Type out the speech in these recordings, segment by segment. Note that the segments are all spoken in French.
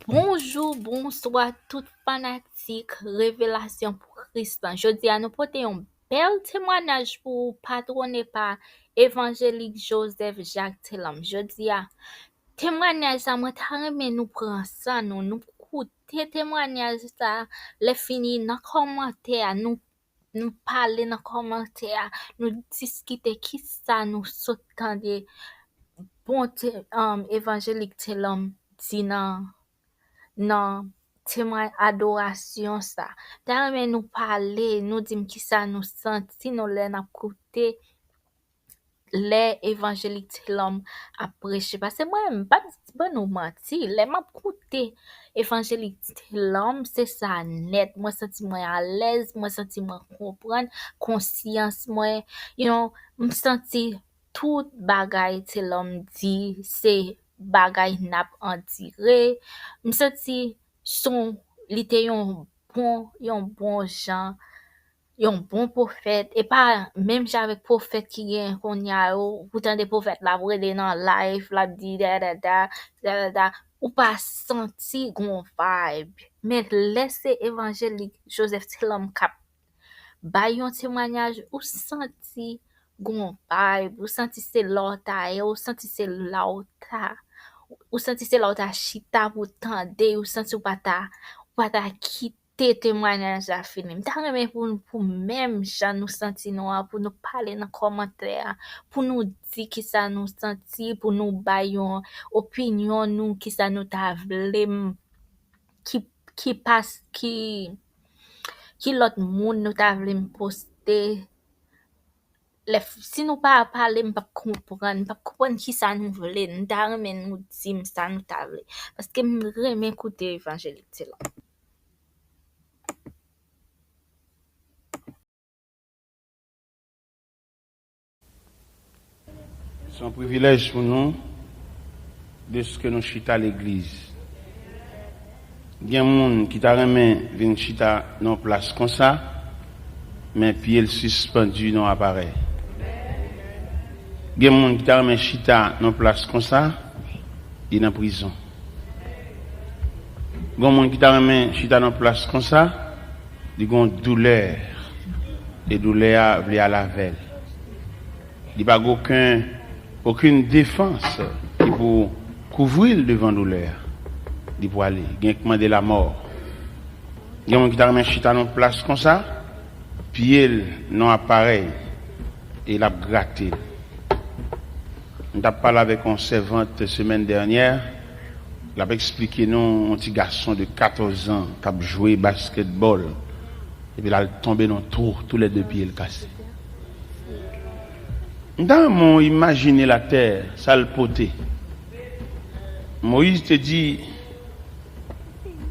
Bonjour, bonsoir, tout fanatique, révélation pour Christ. Je dis à nous porter un bel témoignage pour patronner par évangélique Joseph Jacques Telam. Je dis à témoignage ça, moi, mais nous prenons ça, nous écoutons témoignage ça, les finis dans commentaire, nous parler dans commentaire, nous discuter qui ça, nous sautons des bon évangélique Telam dit non témoin adoration ça mais nous parler nous dire qui ça nous senti nous les n'a côté les évangéliques l'homme a prêché parce que moi pas nous mentir les m'a côté évangélique l'homme c'est ça net moi senti moi à l'aise moi senti moi comprendre conscience moi me senti tout bagay l'homme dit c'est bagay n'a en dire me senti son li te yon bon gens yon bon prophète et pas même j'avec prophète qui gen qu'on y a pourtant des prophètes la vrede dans live la dit da ou pas senti gon vibe mais laisser évangélique Joseph Telam cap ba yon témoignage ou senti gon vibe ou senti c'est l'autre ou senti c'est l'autre ou senti c'est l'autre chita pour tande ou senti ou pas ta quitter témoignage à fini m'ta mais pour même gens nous senti nous pour nous parler dans commentaire pour nous dire qui ça nous senti pour nous bayon opinion nous qui ça nous ta vle qui passe qui l'autre monde nous ta vle poster si nous pas parler pas comprendre qui ça nous voulait nous ta mais nous dire ça nous ta vle parce que me remet écouter évangélique c'est là. C'est un privilège pour nous de ce que nous chita à l'église. Il y a des gens qui t'a remis venir chita dans place comme ça, mais puis elle suspendu dans l'appareil. Il y a des gens qui t'a remis chita dans place comme ça, il est en prison. Il y a des gens qui t'a remis chita dans place comme ça, il y a une douleur, et douleur vient à la veille. Il n'y a pas aucune défense qui pour couvrir devant douleur. Il pour aller, il y a demandé la mort. Il y a des gens qui t'a remis chita dans place comme ça, puis elle non appareil et il a gratté. On a parlé avec une servante la semaine dernière, il a expliqué nous un petit garçon de 14 ans qui a joué basketball et puis il a tombé dans le trou, tous les deux pieds cassés. Dans mon imaginer la terre, ça le poté. Moïse te dit,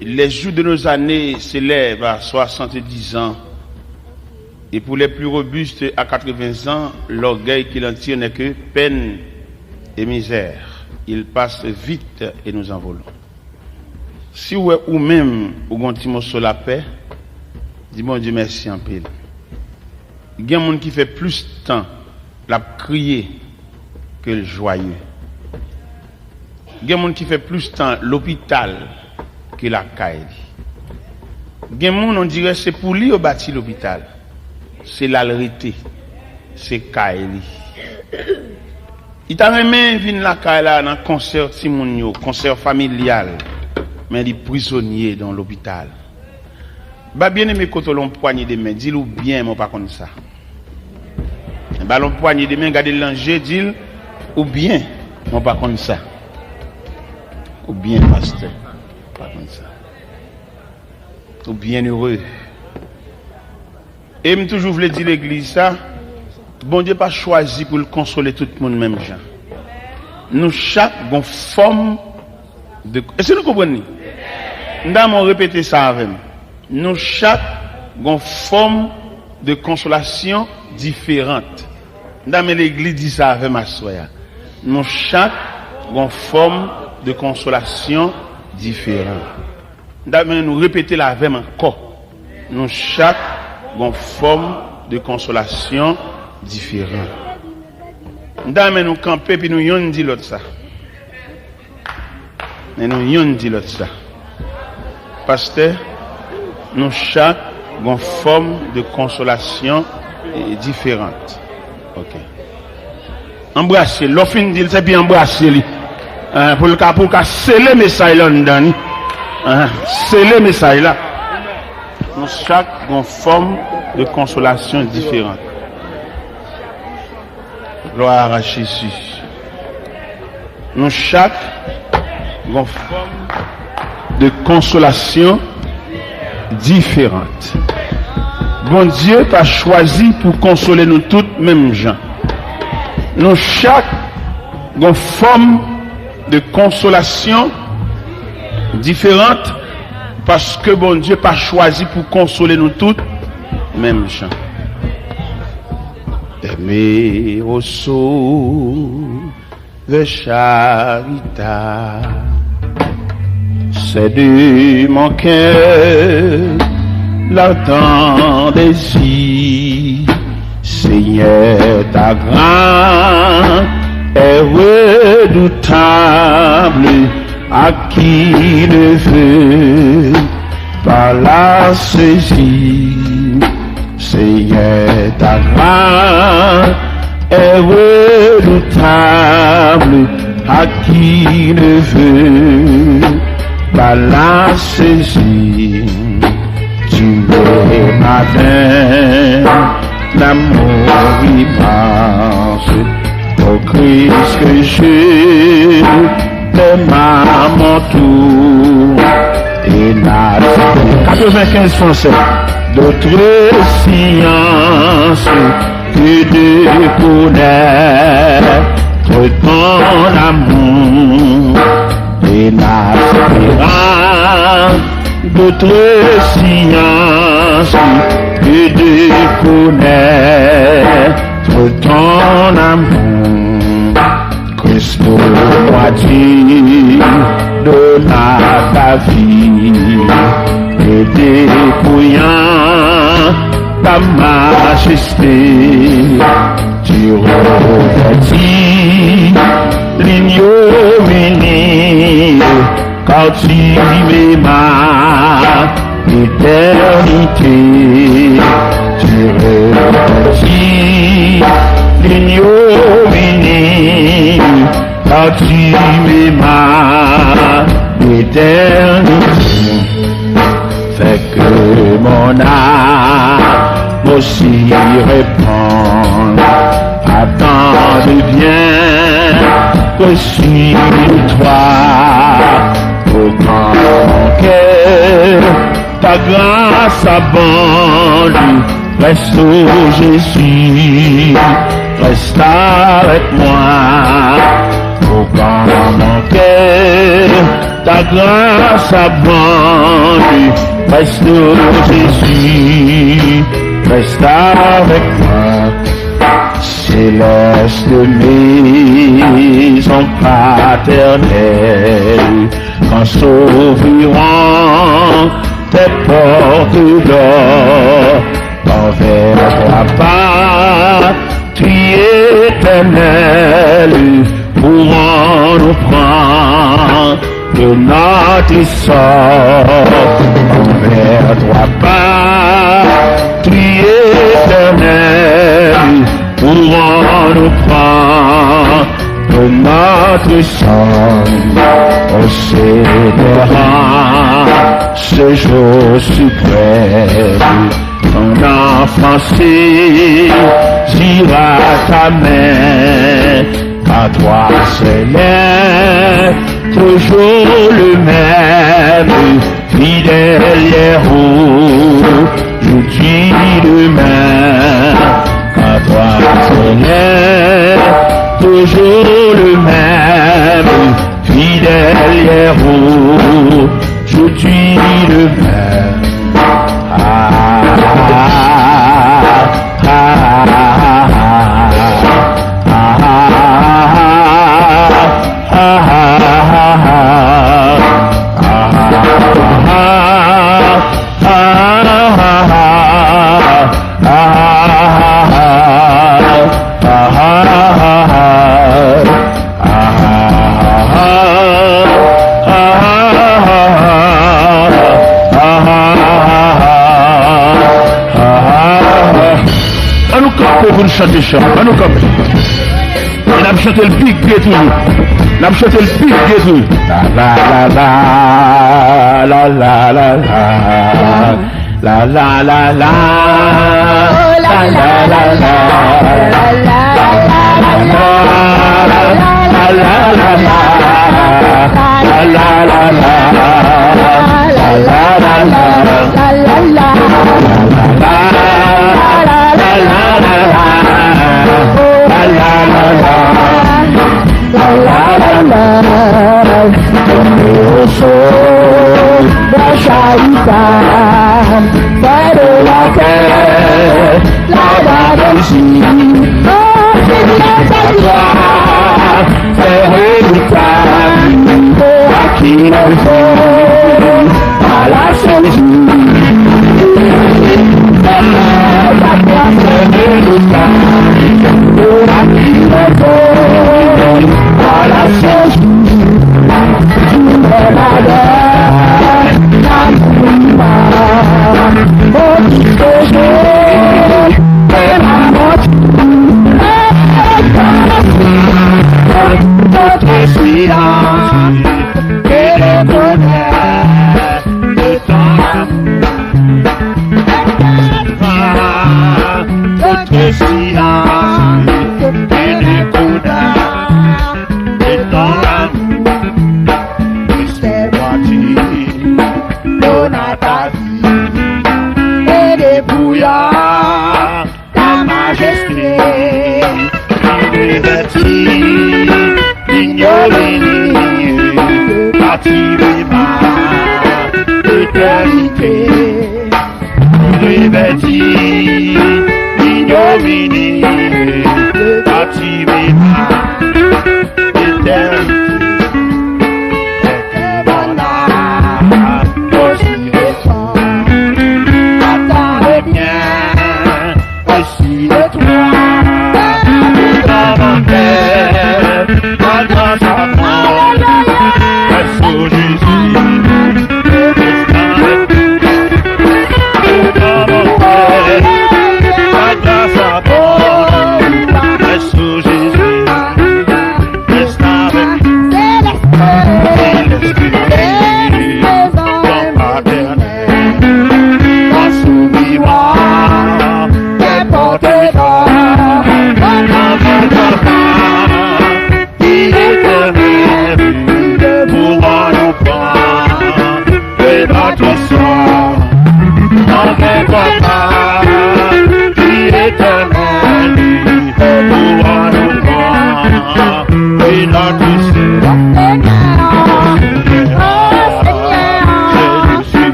les jours de nos années s'élèvent à 70 ans. Et pour les plus robustes à 80 ans, l'orgueil qu'il en tire n'est que peine et misère. Il passe vite et nous envolons. Si ou même ou gonti sur la paix, dis bon Dieu merci en pile. Il y a des gens qui fait plus de temps la crier que le joyeux. Il y a des gens qui fait plus de temps l'hôpital que la caille. Il y a des gens on dirait c'est pour lui au bâti l'hôpital. C'est l'alrité. C'est caille. Il t'a remis venir la caille là dans concert Simonio, concert familial, mais il est prisonnier dans l'hôpital. Bah bien aimé quand on poignée de main, dis-le bien moi pas comme ça. Ballon poignée de main, gardez l'enjeu, dis-le ou bien moi pas comme ça. Ou bien pasteur, pas comme ça. Ou bien heureux. Et me toujours voulais dire l'église ça, bon Dieu pas choisi pour le consoler tout le monde même gens. Nous chaque une forme de est-ce que vous comprenez? Nous avons répété ça avec nous. Nous chaque une forme de consolation différente. Dans l'église dit ça avec ma soeur. Nous chaque une forme de consolation différente. Nous répéter la avec encore. Nous chaque une forme de consolation différente. Nous camper puis nous yon dit l'autre ça. Et nous yon dit l'autre ça. Pasteur, nous chaque avons une forme de consolation différente. Ok. Embrasser, l'offre dit c'est bien embrasser lui. Pour le cas sceller le message là dedans. Sceller le message là. Nous chaque avons une forme de consolation différente. Gloire à Jésus. Nous chaque avons une forme de consolation différente. Bon Dieu t'a choisi pour consoler nous toutes mêmes gens. Nous chaque avons une forme de consolation différente parce que bon Dieu pas choisi pour consoler nous toutes mêmes gens. Aimer au saut de charita, c'est de mon cœur l'ardent désir. Seigneur, ta grâce est redoutable, à qui ne veut pas la saisir. Seigneur, ta grâce est redoutable, à qui ne veut pas la saisir. Tu es matin, l'amour immense, au Christ que je t'aime à mon tour. Et n'a 95 français, d'autres sciences que de connaître ton amour. Et n'a d'autres sciences que de connaître ton amour. Christ m'a dit, donna ta vie, et dépouillant ta majesté, tu revêtis l'ignominie, car tu m'aimas l'éternité. Tu revêtis l'ignominie, car tu m'aimas l'éternité. Fait que mon âme aussi répond à tant de bien reçu de toi. Pour quand mon cœur ta grâce abonde, reste au Jésus, reste avec moi. Pour quand mon cœur ta grâce abonde, reste au Jésus, reste avec moi. Céleste maison paternelle, quand s'ouvriront tes portes d'or, envers ta patrie éternelle, pourrons nous prendre de notre sort. Envers ta patrie éternelle, pourrons nous prendre de notre sang. Au célébrant ce jour suprême, ton enfant saisira ta main, car toi Seigneur, toujours le même, fidèle héros, je dis demain. Car toi Seigneur, toujours le même, fidèle héros, je dis le même. chanter chant. On nous comme. On a chanté le pic de tout. On a chanté le pic de tout. La la la la la la la la la la la la la la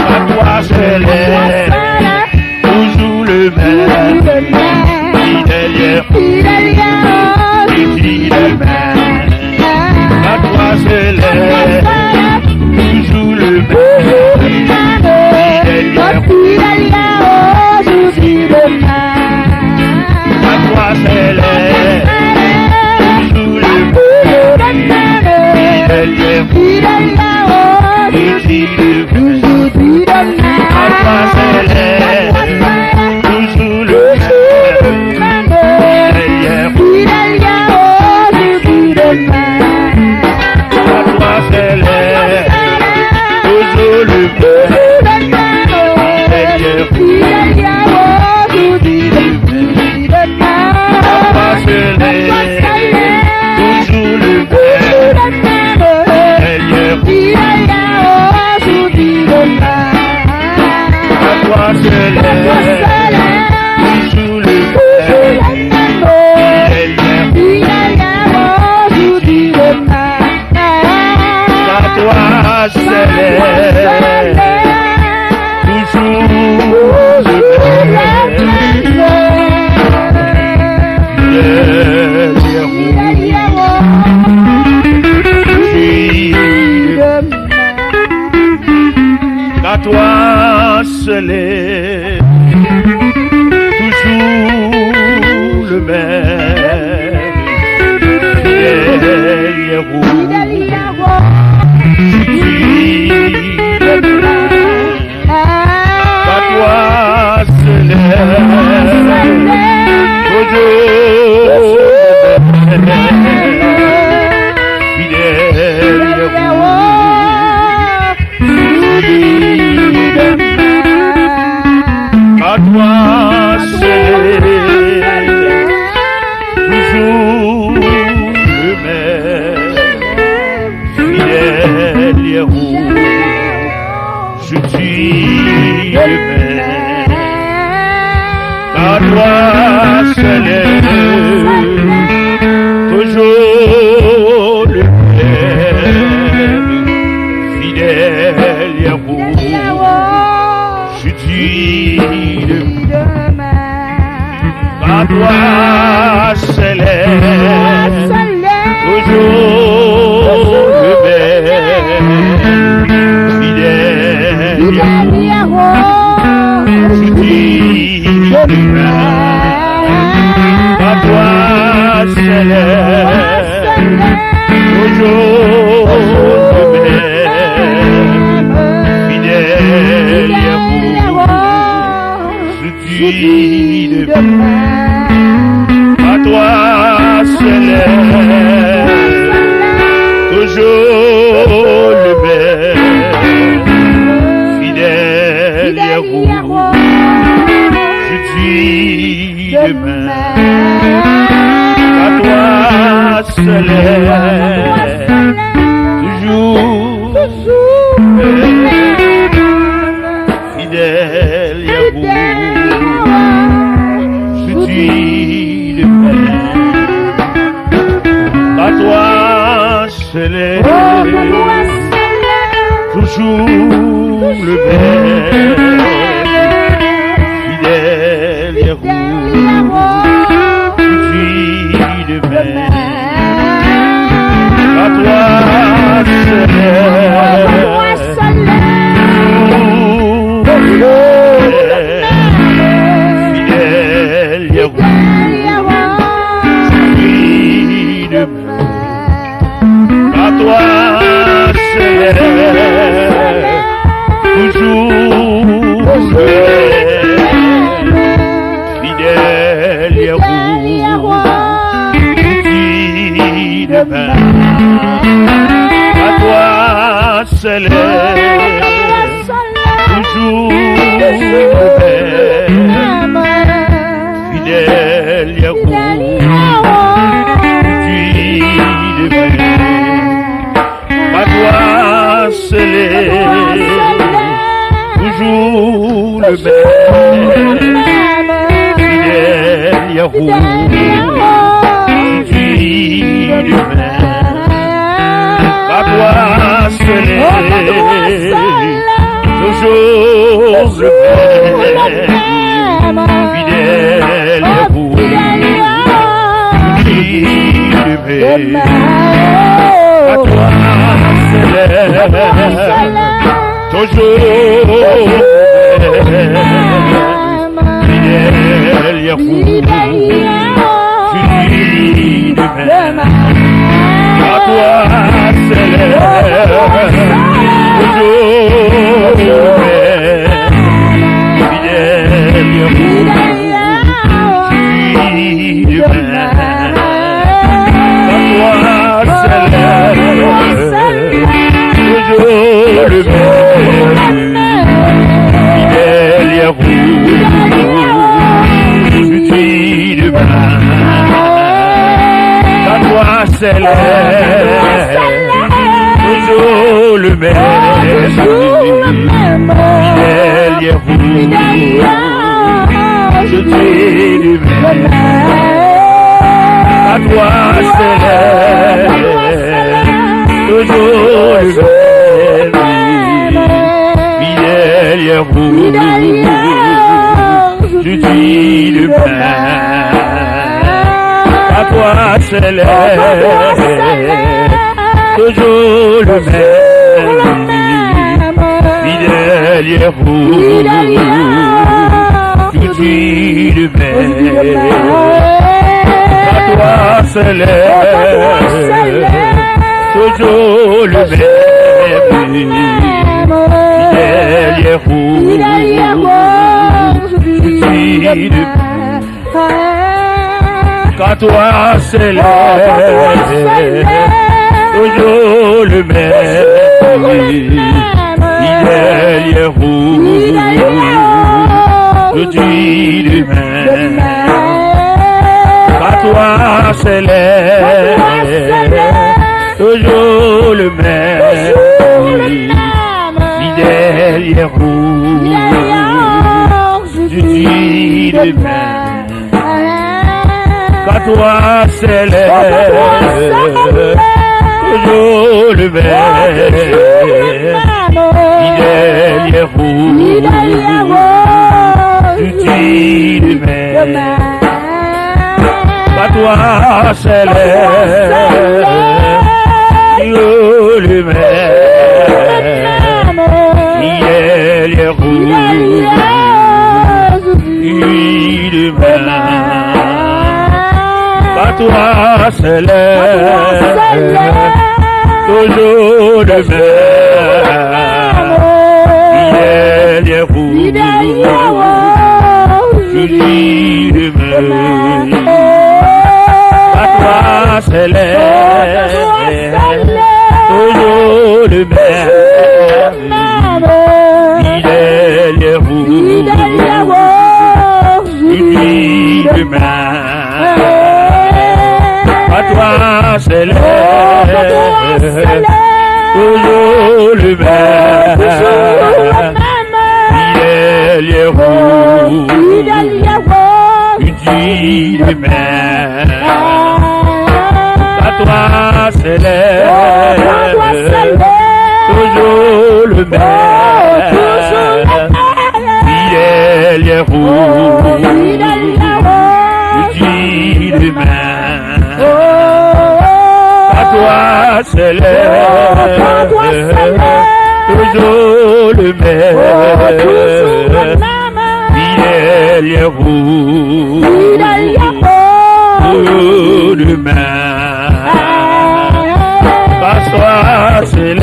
À toi seul est toujours le même. À toi, Céleste, céleste, toujours le même, fidèle et je dis du même, à toi céleste, toujours le même, fidèle et je dis du même, à toi céleste, toujours le même, fidèle et je dis du même, à toi céleste, toujours le même, fidèle et je dis du même, qu'à toi céleste, toujours le même, fidèle et je dis du même, qu'à toi céleste, toujours le même, fidèle et je dis du même, qu'à toi céleste, toujours le même, fidèle et je dis du même, qu'à toi céleste, toujours le même, fidèle et du même, qu'à toi céleste, toujours le même, fidèle et je dis le même, qu'à toi céleste, toujours le même, fidèle et je dis le même, à toi céleste, toujours le même, fidèle et je dis le même, à toi céleste, toujours le même, fidèle et je dis le même, à toi céleste, toujours le même, fidèle et le même, à toi céleste, toujours le même, fidèle et le même, à toi céleste, toujours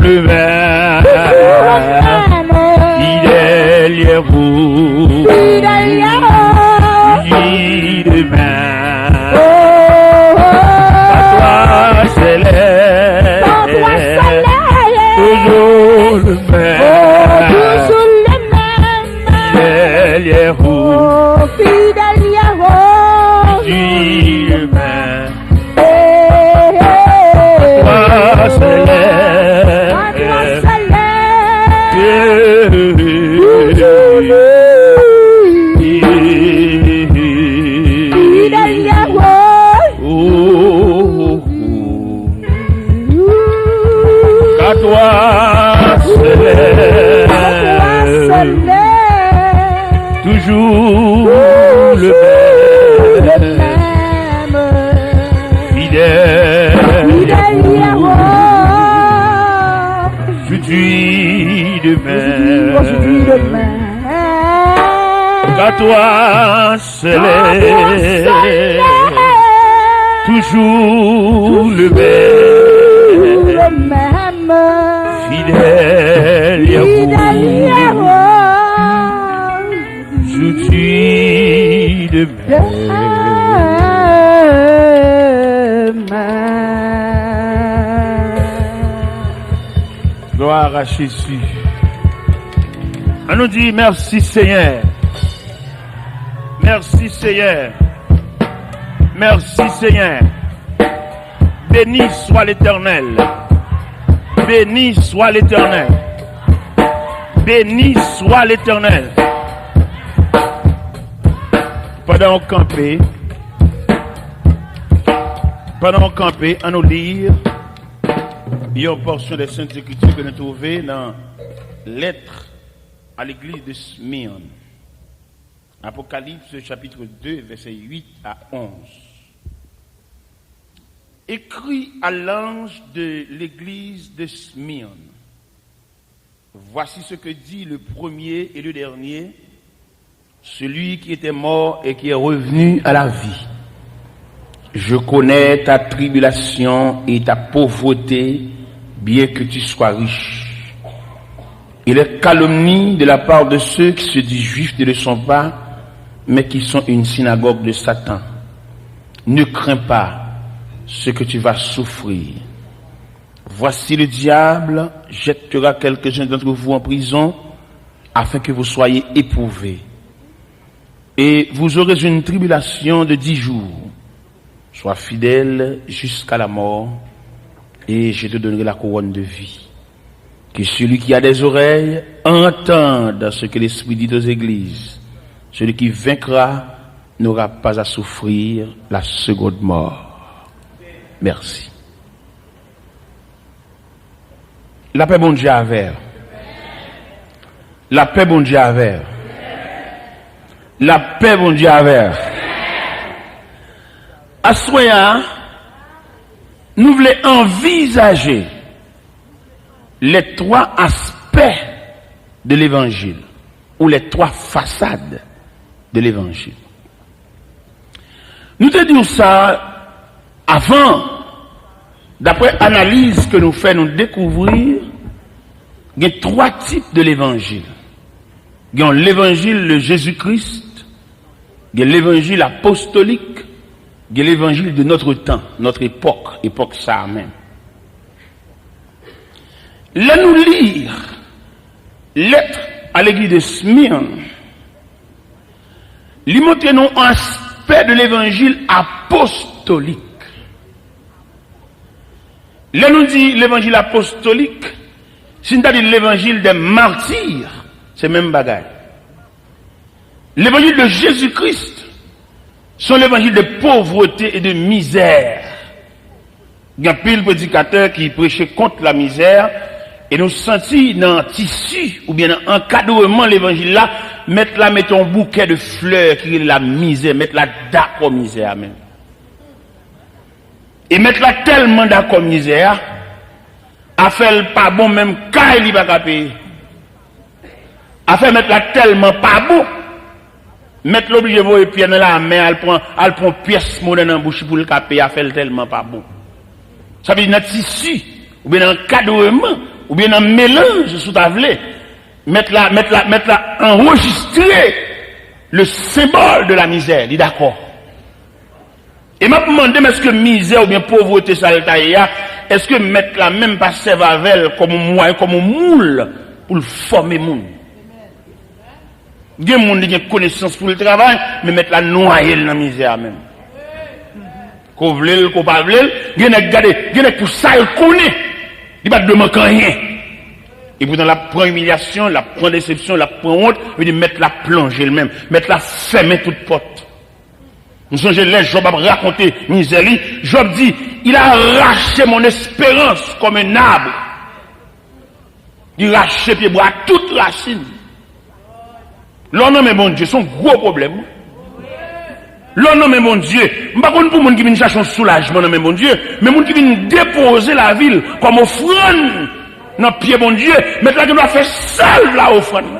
le même, fidèle et le même, à toi céleste, à toi céleste, toujours le même, fidèle, je dis de même, qu'à toi céleste, toujours le même, fidèle je dis de même. Gloire à Jésus. On nous dit merci Seigneur. Merci Seigneur. Merci Seigneur. Béni soit l'Éternel. Béni soit l'Éternel. Béni soit l'Éternel. Pendant qu'on campait, on nous lire une portion des Saintes Écritures que nous trouvons dans lettre à l'église de Smyrne. Apocalypse chapitre 2, versets 8 à 11. Écrit à l'ange de l'église de Smyrne. Voici ce que dit le premier et le dernier, celui qui était mort et qui est revenu à la vie. Je connais ta tribulation et ta pauvreté, bien que tu sois riche. Et les calomnies de la part de ceux qui se disent juifs ne le sont pas, mais qui sont une synagogue de Satan. Ne crains pas ce que tu vas souffrir. Voici le diable jettera quelques-uns d'entre vous en prison, afin que vous soyez éprouvés. Et vous aurez une tribulation de 10 jours. Sois fidèle jusqu'à la mort, et je te donnerai la couronne de vie. Que celui qui a des oreilles entende ce que l'Esprit dit aux églises. Celui qui vaincra n'aura pas à souffrir la seconde mort. Merci. La paix bon Dieu avec. La paix bon Dieu avec. La paix bon Dieu avec. À ce moment, nous voulons envisager les 3 aspects de l'évangile, ou les 3 façades de l'évangile. Nous te disons ça avant, d'après analyse que nous faisons, nous découvrir qu'il y a 3 types de l'évangile. Il y a l'évangile de Jésus-Christ, il y a l'évangile apostolique, il y a l'évangile de notre temps, notre époque ça même. Là nous lire lettre à l'église de Smyrne, lui montre nous un aspect de l'évangile apostolique. Là nous dit l'évangile apostolique, si nous dit l'évangile des martyrs, c'est même bagaille. L'évangile de Jésus-Christ, sont l'évangile de pauvreté et de misère. Il y a pile prédicateur qui prêchait contre la misère, et nous sentis dans un tissu, ou bien dans un encadrement l'évangile là, mettre un bouquet de fleurs qui est la misère, mettre la d'accord misère même. Et mettre là tellement d'accord misère, a fait le pas bon même quand il va payer. A fait mettre là tellement pas bon, mettre l'obligé de voir pied dans la main, elle prend pièce monnaie dans la bouche pour le caper, a fait le tellement pas bon. Ça veut dire dans le tissu, ou bien dans un encadrement, ou bien un mélange sous tablé, mettre là, enregistrer le symbole de la misère, dit d'accord. Et m'a demandé, est-ce que misère ou bien pauvreté ça est-ce que mettre la même pas servavel comme un moule pour le former monde? Il y a des gens qui ont connaissance pour le travail, mais mettre la noyer dans la misère même. Qu'on veut, qu'on pas veut, il y a des pour ça, il connaît. Il ne demande rien. Et pourtant, la prend humiliation, la prend déception, la prend honte, il dit mettre la plonger elle-même, mettre la fermer toute porte. Nous sommes les Job a raconté misère. Job dit, il a arraché mon espérance comme un arbre. Il a arraché pied bois toute racine. L'homme mais mon Dieu, c'est un gros problème. L'homme mais mon Dieu, je ne sais pas pour les gens qui viennent chercher un soulagement, mais mon Dieu, mais les gens qui viennent déposer la ville comme offrande dans le pied, mon Dieu, mettre là, qui doit faire seul la offrande.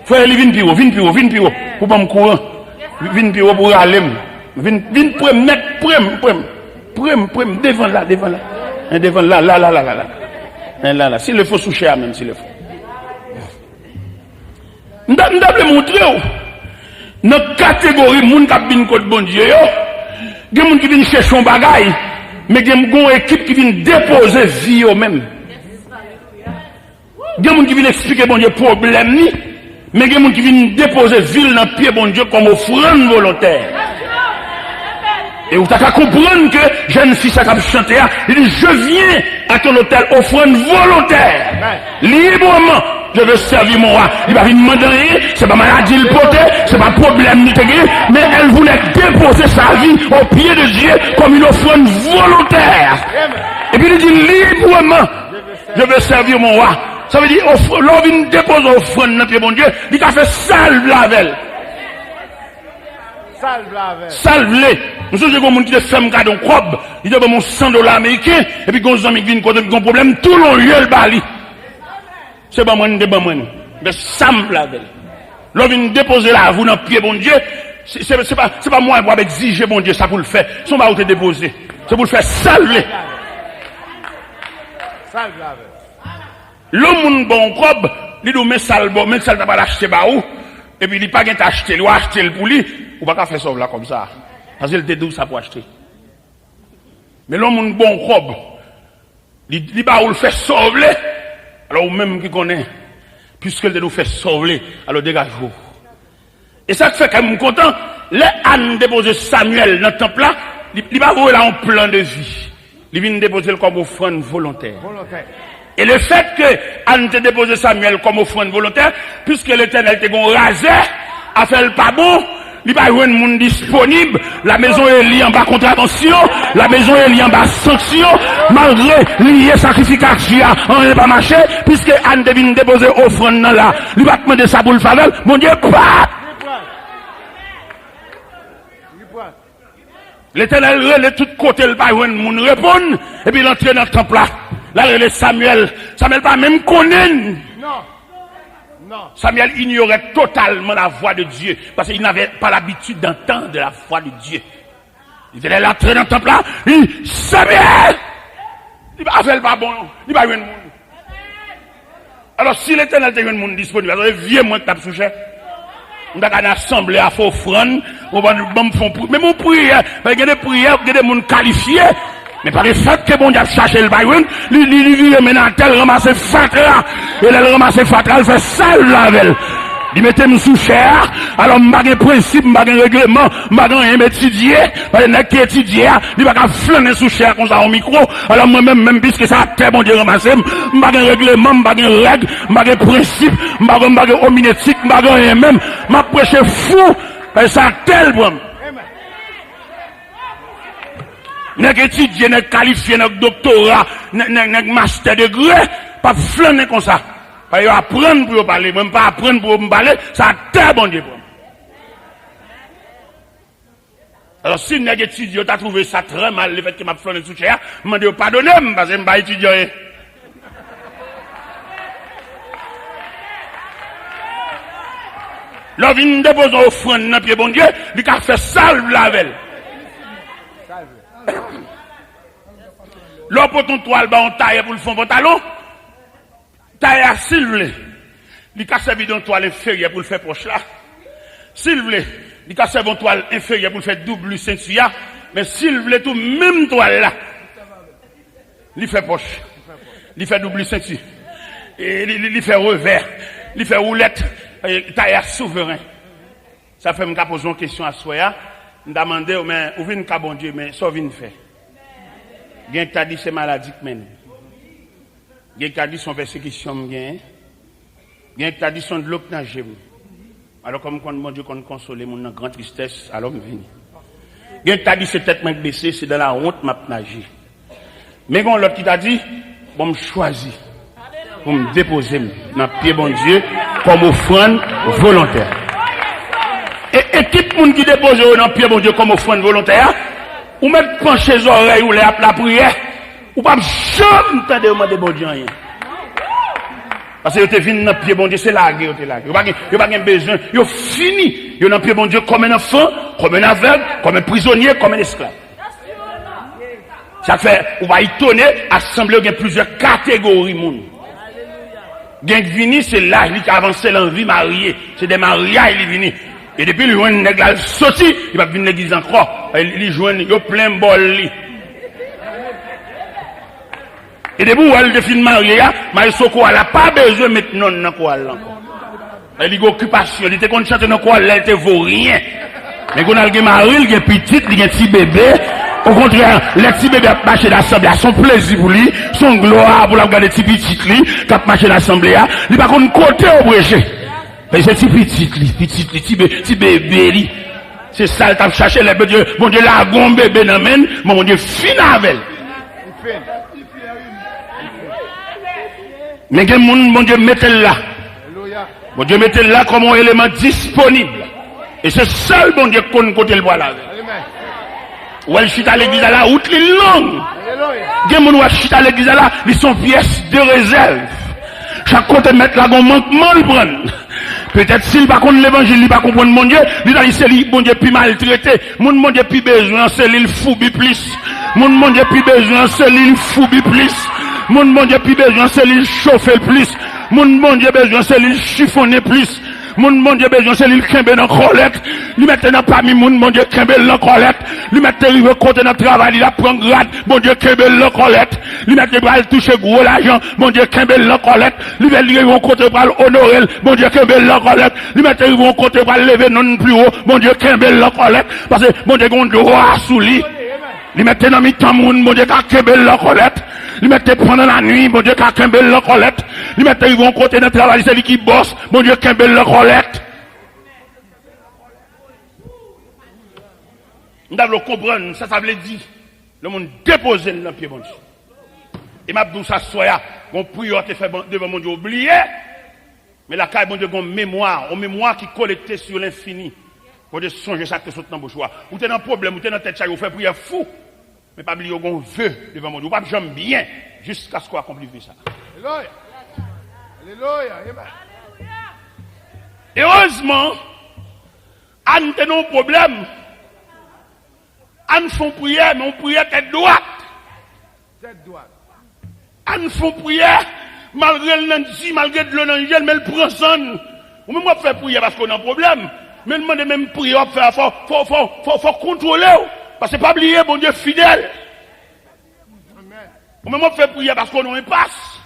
Frère, viens plus haut, pour pas me courir. Viens plus haut pour aller. Viens prendre, mettre, prendre, devant là. Devant là. S'il le faut, soucher même, s'il le faut. Je vais montrer. Dans la catégorie de gens qui viennent contre bon Dieu, il y a des gens qui viennent chercher un bagage, mais il y a une équipe qui vient déposer vie eux-mêmes. Il y a des gens qui viennent expliquer bon Dieu problème, mais il y a des gens qui viennent déposer vie dans le pied bon Dieu comme offrande volontaire. Et vous avez qu'à comprendre que jeune fille ça a chanté, il dit je viens à ton hôtel offrande volontaire, librement. Je veux servir mon roi. Il va venir demander rien, c'est pas maladie le porter, c'est pas problème ni mais elle voulait déposer sa vie au pied de Dieu comme une offrande volontaire. Et puis il dit librement, je veux servir mon roi. Ça veut dire, l'on vient déposer offrande dans le pied de mon Dieu, il a fait salve la velle. Salve-les. Nous sommes des gens qui font un cadeau robe, ils donnent mon $100 américain, et puis quand ils viennent quand ils ont un problème, tout le monde le bali. C'est pas moi, c'est pas moi. Mais semble la veille. L'on vient déposer la vous dans le pied bon Dieu, c'est pas moi qui vais exiger bon Dieu ça pour le faire. Son va te déposer. C'est pour le faire salver. Salve la veille. L'homme bon robe, il nous met salve, même ça n'a pas l'acheter ba ou. Et puis il pas gain t'acheter, il va acheter pour lui, ou pas faire ça là comme ça. Parce qu'il te dit ça pour acheter. Mais l'homme bon robe, il va le faire sauver. Alors même qui connaît, puisqu'il nous fait sauver, alors dégage-vous. Et ça fait quand même content, les Anne déposer Samuel dans le temple là, il va voir là un plan de vie. Il vient déposer comme offrande volontaire. Et le fait que Anne te dépose Samuel comme offrande volontaire, puisque l'Éternel te gon rasé, a fait le pas bon, il va y avoir un monde disponible, la maison est liée en bas contravention, la maison est liée en bas sanction, malgré lié sacrification, on n'est pas marché, puisque Anne devine déposer offrande là, il va demander ça pour le faveur, mon Dieu, pas! L'Éternel relève tout côté, le va y avoir un monde répondre, et puis il entre dans le temple là. Là, le Samuel pas même connaît. Non. Samuel ignorait totalement la voix de Dieu. Parce qu'il n'avait pas l'habitude d'entendre la voix de Dieu. Il était là, entré dans le temple là. Il dit, Samuel! Il va faire le pas bon. Il va y avoir un monde. Alors, si l'Éternel a un monde disponible, alors, viens moi que t'as souché. On a une assemblée à faire offrande. On va nous faire mais mon prière, il y a des prières, il y a des monde qualifiés. Mais par le fait que bon Dieu a cherché le baïoun, il vient maintenant tel ramasser fatra, et elle ramasse fatra, elle fait sale la velle. Il mettait me sous chair, alors m'a un principe, m'a un règlement, m'a un étudier, parce que qui étudier, il va flâner sous chair comme ça au micro, alors moi-même, puisque ça a très bon Dieu ramassé, m'a un règlement, m'a un règle, m'a un principe, m'a un hominétique, m'a un même, m'a prêché fou, parce que ça a tel bon. N'est étudié, n'est qualifié, n'est doctorat, n'est master degré, pas flâner comme ça. Pas apprendre pour parler, même pas apprendre pour me parler, ça a très bon Dieu. Alors si n'est étudié, tu as trouvé ça très mal, le fait que m'a flâné sous chair, m'a dit pardonnez, parce que je ne pas étudier. L'on vient déposer une offrande dans le pied bon Dieu, il a fait salve la velle. L'on pour ton toile, on taille pour le fond pantalon. Taille à s'il vous plaît. Il a servi d'une toile inférieure pour le faire proche là. S'il vous plaît. Il a servi une toile inférieure pour le faire double ceinture. Mais s'il vous plaît, tout même toile là. Il fait poche. Il fait double ceinture. Et il fait revers. Il fait roulette. Taille à souverain. Ça fait me poser une question à soi. Je demande, mais où vient bon Dieu, mais ça vient faire. Gen t'a dit c'est maladie que mène. Gen t'a dit son persécution me gen t'a dit son de l'eau que alors comme quand mon Dieu qu'on consoler mon grande tristesse alors me vini. Gen t'a dit c'est tête main baissée, c'est dans la honte m'a nager. Mais quand l'autre qui t'a dit bon me choisir pour me déposer dans pied bon Dieu comme offrande volontaire. Et tout le monde qui dépose dans pied bon Dieu comme offrande volontaire, ou mettre pencher les oreilles ou la prière, ou pas jamais entendre demander bon Dieu rien. Parce que vous êtes venu dans pied bon Dieu, c'est largué, vous n'avez pas besoin, vous avez fini, vous êtes dans pied bon Dieu comme un enfant, comme un aveugle, comme un prisonnier, comme un esclave. Ça fait, on va étonner, assembler, il y a plusieurs catégories monde. Gen vini, c'est l'âge qui avance l'envie mariée, c'est des mariages qui viennent. Et depuis le joint nègre sorti, il va venir l'église encore. Il joint il plein bol. Et depuis où elle définit marié, mais Soko elle n'a pas besoin maintenant dans quoi là. Elle a occupation, elle était qu'on chante dans quoi elle te vaut rien. Mais qu'on a le mari, il y a petit, il y a petit bébé. Au contraire, les petits bébés qui marchent l'assemblée, son plaisir pour lui, son gloire pour la regarder petit petit, qui marchent l'assemblée, il va qu'on côté au bréché. Mais c'est petit bébé, c'est ça, il t'a cherché les bébés, mon Dieu, la gomme bébé n'amène, mon Dieu, fin avec. Mais que mon Dieu, mettez-le là. Mon Dieu, mettez-le là comme un élément disponible. Et c'est seul bon Dieu qu'on côté le bois là. Ou elle chute à l'église là, outre les langues. Des gens qui chute à l'église là, ils sont pièces de réserve. Chaque côté mettre là, on manquement le prendre. Peut-être s'il va comprendre l'évangile, il va comprendre mon Dieu, il va dire bon Dieu plus maltraité, mon Dieu plus besoin, c'est l'île foubi plus. Mon Dieu plus besoin, c'est l'île foubi plus. Mon Dieu plus besoin, c'est l'île chauffer plus. Mon Dieu besoin, c'est l'île chiffonner plus. Mon Dieu besoin, c'est l'île kembe dans collecte. Lui maintenant parmi mon Dieu kembe dans collecte. Lui maintenant arrive côté dans travail, il prend grade. Mon Dieu kembe dans collecte. Lui maintenant va toucher gros l'argent. Mon Dieu kembe dans collecte. Lui arrive côté pour honorer. Mon Dieu kembe dans collecte. Lui maintenant arrive côté pour lever non plus haut. Mon Dieu kembe dans collecte. Parce que mon Dieu gon droit sous lui. Lui maintenant mi temps mon Dieu ka kembe dans collecte. Lui mettez pendant la nuit, mon Dieu, quand Kembel la collecte. Lui mettez, ils vont côté de travail, c'est lui qui bosse, mon Dieu, Kembel la collecte. Nous devons comprendre, ça veut dire, le monde déposé dans le pied, mon Dieu. Et m'a dit ça, soit, mon prière te fait devant mon Dieu oublié. Mais la caille, mon Dieu, une mémoire qui collectée sur l'infini. Pour de songer ça que saute dans le bouchoir. Ou t'es dans un problème, ou t'es dans tête chaque, ou fait prière fou. Mais pas oublier qu'on veut devant mon Dieu. Pas j'aime bien jusqu'à ce qu'on accomplisse ça. Alléluia. Alléluia. Heureusement, on a un problème. On fait prière, mais on prie tête droite. Tête droite. On fait prière, malgré le nanti, malgré le l'angèle, mais le prend son. Ou même on fait prière parce qu'on a un problème. Mais demande même prier, faut contrôler. Parce que pas oublier, bon Dieu fidèle. Ou même on fait prier parce qu'on a un passe.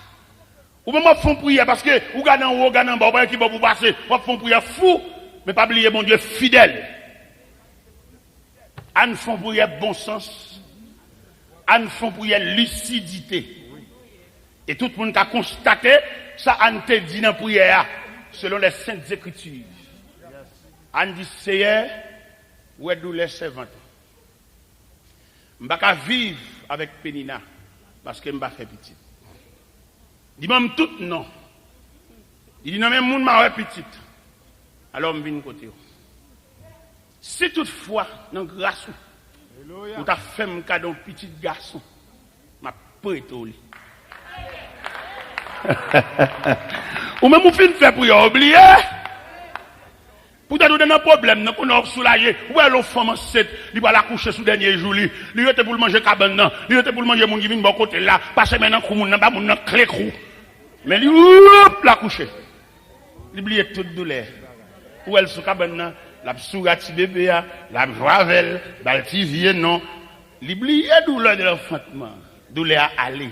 Ou même on fait prier parce que ou gagne en haut, gagne en bas, qui va vous passer. On fait prier fou, mais pas oublier, bon Dieu fidèle. On fait prier bon sens. On fait prier lucidité. Et tout le monde a constaté, ça on te dit dans la prière, selon les saintes écritures. On dit, Seigneur, où est-ce les servantes? Je ne vais pas vivre avec Pénina parce que je ne vais pas faire petit. Il dit même tout non. Il dit non, mais mon m'a petit. Alors je viens côté. Si toutefois, dans grâce, ou ta fait un cadeau petit garçon, je vais prêter au lit. Ou même, vous finissez faire prier, oublier. Pour te donner un problème, nous avons soulagé. Où est l'enfant enceinte? Il va la coucher sous le dernier jour. Il était pour le manger cabane. Il était pour le manger mon qui vient de bon côté là. Parce que maintenant, il n'a pas mon clé crou. Mais il la coucher. Il oublie toute douleur. Où est sous cabane? La sourate bébé, la vravel, la tivie, non. Il oublie la douleur de l'enfantement. Douleur à aller.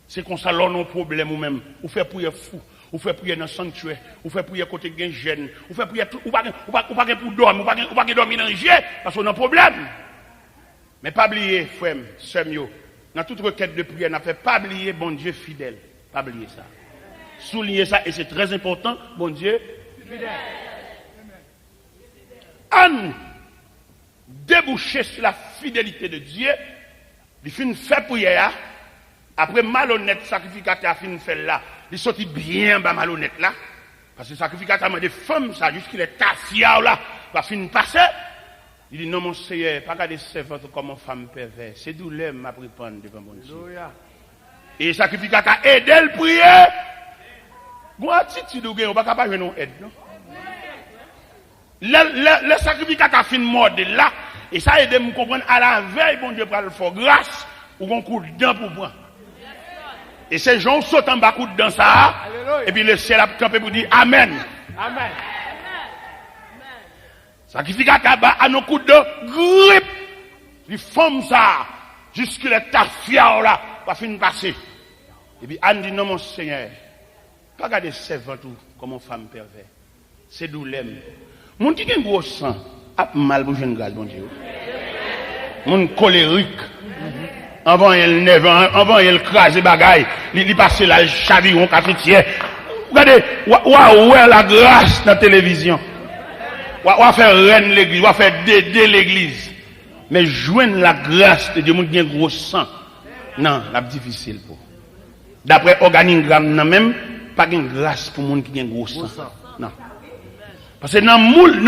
C'est comme ça, l'on a un problème ou même. Ou fait prier fou. Ou fait prier dans le sanctuaire, ou fait prier côté de gêne, ou fait prier ou pas pour dormir, ou pas dormir dans le jet, parce qu'on a un problème. Mais pas oublier, frère, sœur, dans toute requête de prière, n'a fait pas oublier bon Dieu fidèle. Pas oublier ça. Souligner ça, et c'est très important, bon Dieu fidèle. En déboucher sur la fidélité de Dieu, il finit faire prière, après malhonnête sacrificateur fin fait là. Il sortit bien bas malhonnête là. Parce que le sacrificateur des femmes, ça, jusqu'il est taffia là, va finir passer. Il dit non, mon Seigneur, pas garder servante comme une femme perverse. C'est douleur m'a pris prendre devant mon Dieu. Et le sacrificateur aide le prier. Bon, attitude, on ne va pas jouer non aide, non? Le sacrificateur fin mort de là, et ça aide à me comprendre à la veille, bon Dieu, pour le faire grâce, ou un coup de dent pour moi. Et ces gens sautent en bas coup dans ça. Alléluia. Et puis le ciel a campé pour dire Amen. Amen. Sacrificateur à nos coups de grippe. Les femmes ça. Jusque les tafia là. Pas fin passer. Et puis Anne dit non mon Seigneur. Pas garder servant tout comme une femme perverse. C'est douleur. Mon qui a un gros sang. mal pour jeune grâce, bon Dieu. Mon colérique. Avant il neve, avant il crase bagaille, il passe là, le chaviron cafetière. Regardez, ouais la grâce dans la télévision. On faire reine l'église, on faire dédé l'église. Mais joindre la grâce de Dieu, moun qui a un gros sang. Non, c'est difficile pour. D'après organigramme, non même, pas de grâce pour moun qui a un gros sang. Non. Parce que dans le moule,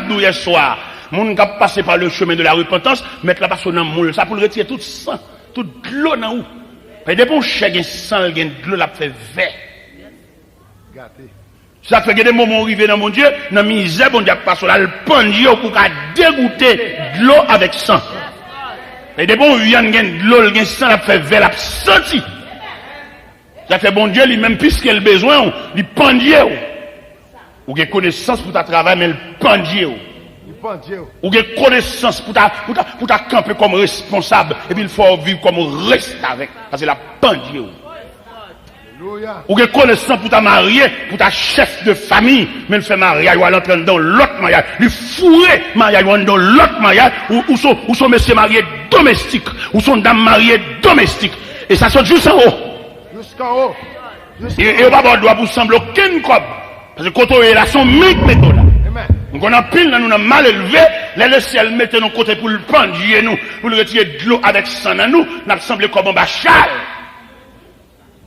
nous hier soir, moun qui passé par le chemin de la repentance, mettre la personne dans le moule, ça pour le retirer tout sang, toute l'eau dans où. Parce que depuis chèque sang, il y a de l'eau la fait vert. Ça fait que des moments arrivés dans mon Dieu, dans la misère, bon Dieu, passe là, le pendier pour dégoûter de l'eau avec sang. Et des bons, il y a de l'eau, il y a sang, la fait vert, la senti. Ça fait bon Dieu, lui-même, puisqu'il a le besoin, il pendier. Ou qu'il y a connaissance pour ta travail, mais le pendier. Ou qu'il y a connaissance pour ta camper comme responsable, et puis il faut vivre comme reste avec, parce que la pendier. Ou que connaissant pour ta mariée, pour ta chef de famille, mais il fait mariage, ou à l'entraîne dans l'autre mariage, il fourré mariage, ou dans l'autre mariage, ou son monsieur marié domestique, ou son dame mariée domestique. Et ça saute juste en haut. Jusqu'en haut. Et on va pas doit pour sembler aucun cob. Parce que quand on est là, son mec méthode là. Donc on a pile, nous avons mal élevé, le ciel mettait nos côtés pour le prendre, nous, pour le retirer de l'eau avec sang dans nous, nous avons semblé comme un bachal.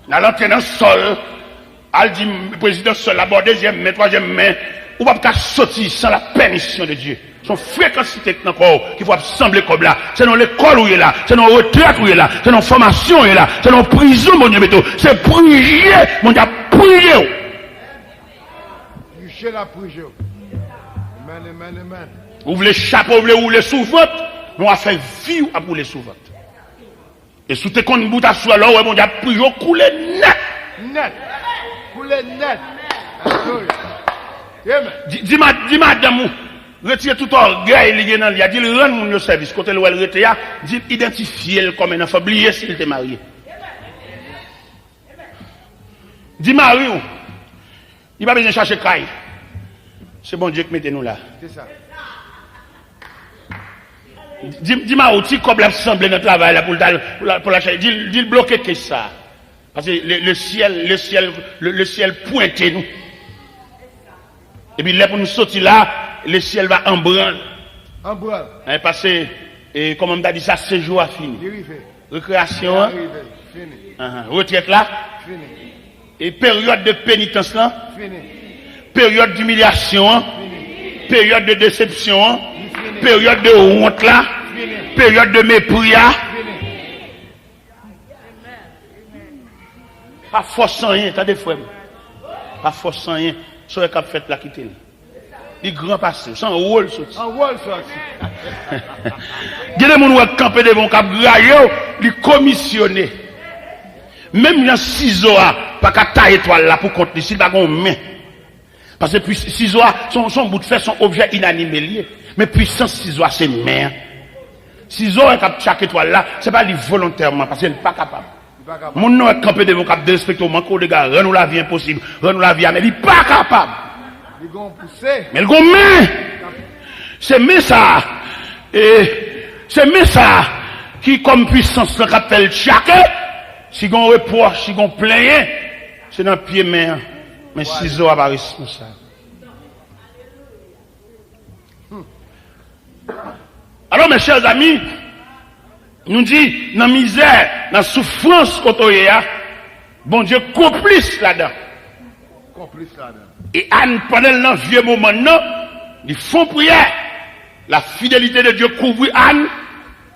Dans l'entrée dans le sol, elle dit, le président sol, d'abord, deuxième main, troisième main, ou pas sortir sans la permission de Dieu. Son fréquencité encore, qu'il faut assembler comme là. C'est dans l'école où il est là, c'est dans la retraite où il est là, c'est dans la formation où il est là, c'est dans la prison, mon Dieu, c'est prier, mon Dieu, prier. Prier la prier. Amen. Vous voulez chapeau, vous voulez rouler sous votre, nous on a fait vie à rouler sous votre. Et sous tes comptes bout à soi là, ouais, mon Dieu, prier, couler net. Couler net. Dis madame, retire tout orgueil lié dans lui, dit rend mon service, côté le retire, dit identifier comme un enfant, oublier s'il était marié. Dis mari, il va besoin chercher caille. C'est bon Dieu qui mettez nous là. C'est ça. Dis-moi aussi comme l'assemblée de travail là pour la chaîne. Dis bloquer que ça. Parce que le ciel pointé nous. Et puis là pour nous sortir là, le ciel va en branle. En branle. Parce que, comme on a dit ça, séjour a fini. Récréation. Fini. Retraite là. Fini. Et période de pénitence là. Fini. Période d'humiliation. Fini. Période de déception. Fini. Période de honte là. Fini. Période de mépris là. Pas force sans rien, t'as des frères. Pas force sans rien. Sur le cap fait la quitter. Les grands passés, sans rôle sorti. En rôle sorti. Il y a des gens qui campent devant cap graillé, les commissionner. Même dans ciseaux, pas qu'à tailler étoile là pour compter, s'il va main. Parce que puis ciseaux, son bout de fer, son objet inanimé lié. Mais puissance ciseaux, c'est main. Ciseaux, chaque étoile là, c'est pas lui volontairement, parce qu'il n'est pas capable. Mon nom est campé devant cap de respecter au manque de gars, rends-nous la vie impossible, rends-nous la vie, mais il n'est pas capable. Ils vont pousser. Mais il vont main. C'est mais ça. Et c'est mais ça qui, comme puissance, le rappelle chaque. Si on reproche, si on plaint, c'est dans le pied main. Mais ciseaux à pas responsable. Alors, mes chers amis, nous dit, dans la misère, dans la souffrance qu'on a, bon Dieu, complice là-dedans. Et Anne, pendant le vieux moment, ils font prière. La fidélité de Dieu couvre Anne.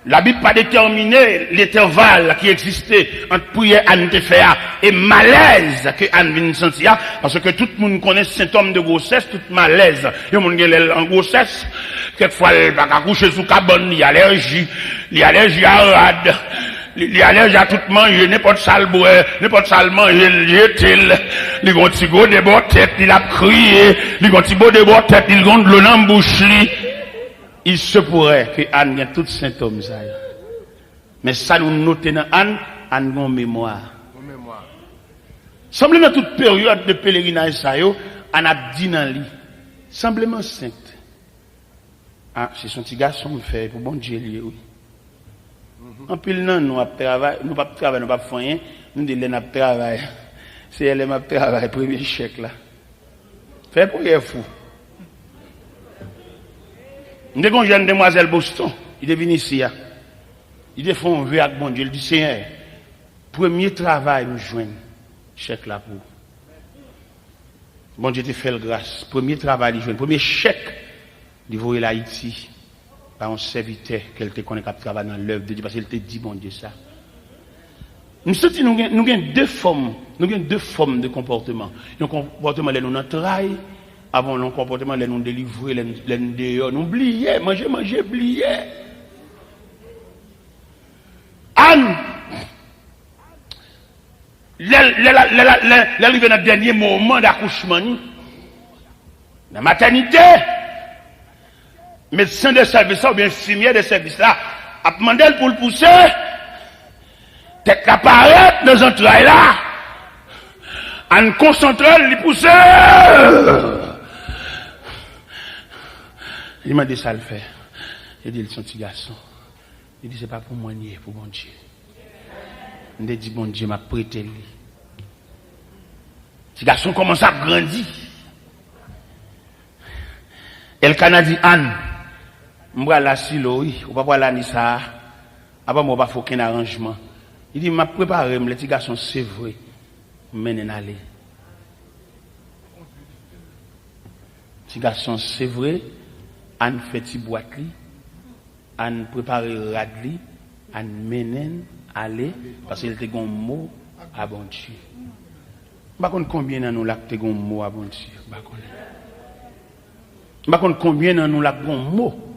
La Bible pas déterminé l'intervalle qui existait entre prière Anne te faire et malaise que Anne vient sentir. Parce que tout le monde connaît les symptômes de grossesse, tout malaise. Il y a des gens qui en grossesse. Quelquefois, il va coucher sous cabane, il y a allergie à rade. Il y a allergie à tout manger, n'importe sale boire, n'importe sale manger, il y a un petit gros de bord tête, il a crié, il y a un petit gros de bord tête, il y a de l'eau dans la bouche. Il se pourrait que Anne ait tous ces symptômes. Mais ça nous notons dans Anne a une mémoire. Semble dans toute période de pèlerinage, Anne a dit dans lui, simplement sainte. Ah, c'est son petit garçon me fait pour bon Dieu lié, oui. En pile non, nous travaillons, nous pas travailler, nous pas faire rien, nous disons nous travail. C'est elle m'a travail premier chèque là. Fait pour y fou. Nous avons une jeune demoiselle Boston, il est venu ici. Il a fait un vœu avec bon Dieu, il dit Seigneur, premier travail nous joindre chèque là pour. Bon Dieu te fait le grâce. Premier travail, il joue. Premier chèque, il voit l'Haïti par un serviteur qu'elle te connaît qui travaille dans l'œuvre de Dieu parce qu'elle te dit, bon Dieu, ça. Nous avons deux formes de comportement. Un comportement, nous nous travail, avant un comportement, nous délivrer, nous dehors, nous oublier, manger, oublier. Anne, l'arrivée dans le dernier moment d'accouchement, dans la maternité, médecin de service ou bien infirmière de service là, a demandé pour le pousser, tête apparaître dans les entrailles là, en concentrant, le pousser. Il m'a dit ça le fait. Il dit, son petit garçon. Il dit, c'est pas pour moi, ni pour mon Dieu. Il dit, bon Dieu m'a prêté lui. Petit garçon commence à grandir. Et le Canadien Anne, m'bra la silo, oui, ou pas la ni ça. Avant moi pas faut aucun arrangement. Il dit m'a préparé le petit garçon c'est vrai. Menen aller. Petit garçon c'est vrai. Anne fait ti boîte li. Anne préparer rad li, Anne menen aller parce qu'il te gon mot à bon Dieu. Pas combien dans nous là te gon mot à bon Dieu. Pas combien dans nous là gon mot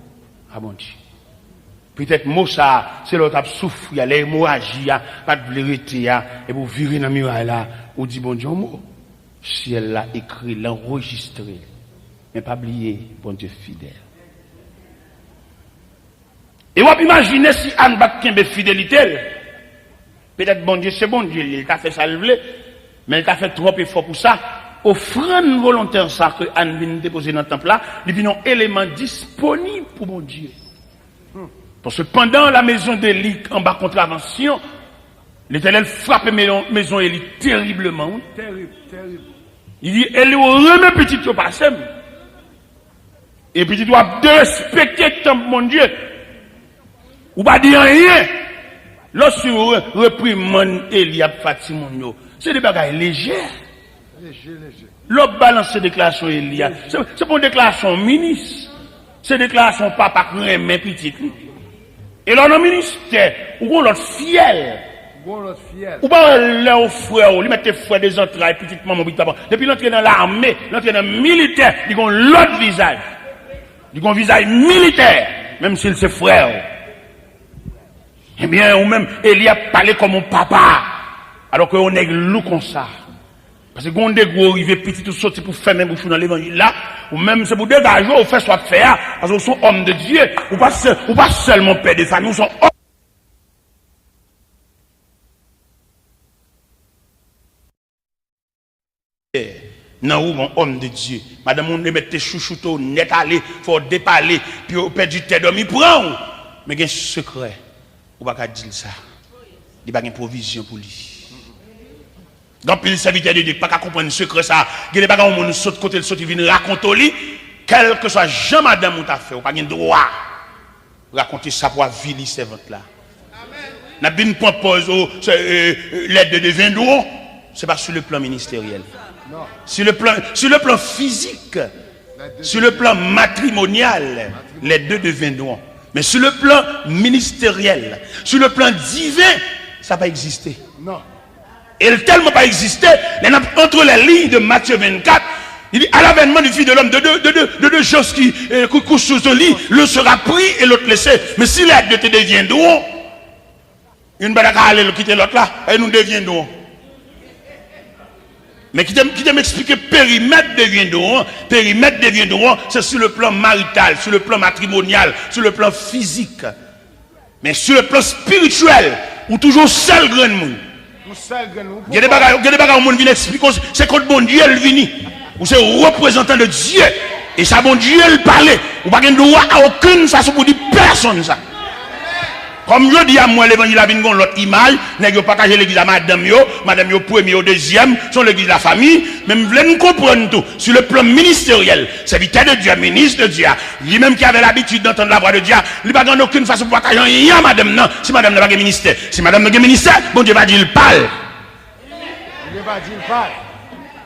à bon Dieu. Peut-être mot ça c'est l'autre a souffrir l'hémorragie pas de vérité et pour virer dans miroir là ou dit bon Dieu mot. Si elle l'a écrit, l'enregistré. Mais pas oublier bon Dieu fidèle. Et on peut imaginer si Anne bat de fidélité. Peut-être bon Dieu, c'est bon Dieu, il t'a fait ça le voulait, mais il t'a fait trop effort pour ça. Offrande volontaire ça que Anne vient déposer dans le temple là, il vient un élément disponible pour mon Dieu. Parce que pendant la maison d'Élie, en bas contravention, l'Éternel frappe la maison d'Élie terriblement. Terrible. Il dit, elle remet petit au passé. Et puis tu dois respecter le temple, mon Dieu. Ou pas dire rien. Lorsque tu reprimandes Eliab Fatimon, c'est des bagages légers. Léger. L'autre balance ces déclarations Eliab. C'est pour une déclaration ministre. C'est une déclaration papa qui remet petit. Et là, dans le ministère, ou l'autre fiel. Ou pas leur frère, ils mettent frère des entrailles, petite maman, depuis l'entrée dans l'armée, l'entrée dans le militaire, ils ont l'autre visage. Ils ont un visage militaire, même s'il c'est frère. Eh bien, ou même, Elie a parlé comme un papa, alors qu'on est loup comme ça. Parce que quand on est gros, il veut petit tout sortir pour faire même bouche dans l'évangile là, ou même c'est pour dégager, ou faire soit faire, parce qu'on sont hommes de Dieu, ou pas seulement père de famille, ou sont hommes. Non, ou mon homme de Dieu. Madame, on ne met tes chouchoutos net aller, faut déparler, puis on perd du temps, il prend. Mais il y a un secret. Ou pas qu'à dire ça. Il n'y a pas de provision pour lui. Donc, il serviteur de Dieu, pas qu'à comprendre le secret ça. Il n'y a pas qu'à on saute côté, il vient raconter lui, quel que soit Jean madame ou t'a fait, ou pas de droit. Raconter ça pour vili servante là. N'a bien point pause l'aide de vin d'eau, c'est pas sur le plan ministériel. Non. Sur le plan physique, sur le plan matrimonial, les deux deviendront. Mais sur le plan ministériel, sur le plan divin, ça n'a pas existé. Non. Et elle tellement pas existé, entre les lignes de Matthieu 24, il dit à l'avènement du Fils de l'homme, de deux choses qui couchent sous son lit, l'un sera pris et l'autre laissé. Mais si les deux te deviendront, une balle à aller quitter l'autre là, et nous deviendrons. Mais qui t'aime expliquer périmètre deviendront, c'est sur le plan marital, sur le plan matrimonial, sur le plan physique. Mais sur le plan spirituel, ou toujours seul grand monde. Il y a des bagages où on vient expliquer, c'est quand bon Dieu est venu, ou c'est représentant de Dieu. Et ça, bon Dieu, le parler. Ou pas de droit à aucune façon pour dire personne ça. Comme je dis à moi, l'évangile a bien l'autre image, nous partager l'église à madame yo premier au deuxième, sont l'église de la famille, même vous voulez nous comprendre tout. Sur le plan ministériel, serviteur de Dieu, ministre de Dieu, lui-même qui avait l'habitude d'entendre la voix de Dieu, il n'a pas aucune façon pour partager rien, madame, non. Si madame n'a pas de ministère, si madame n'a pas de ministère, bon Dieu va dire il parle. Bon Dieu va dire il parle.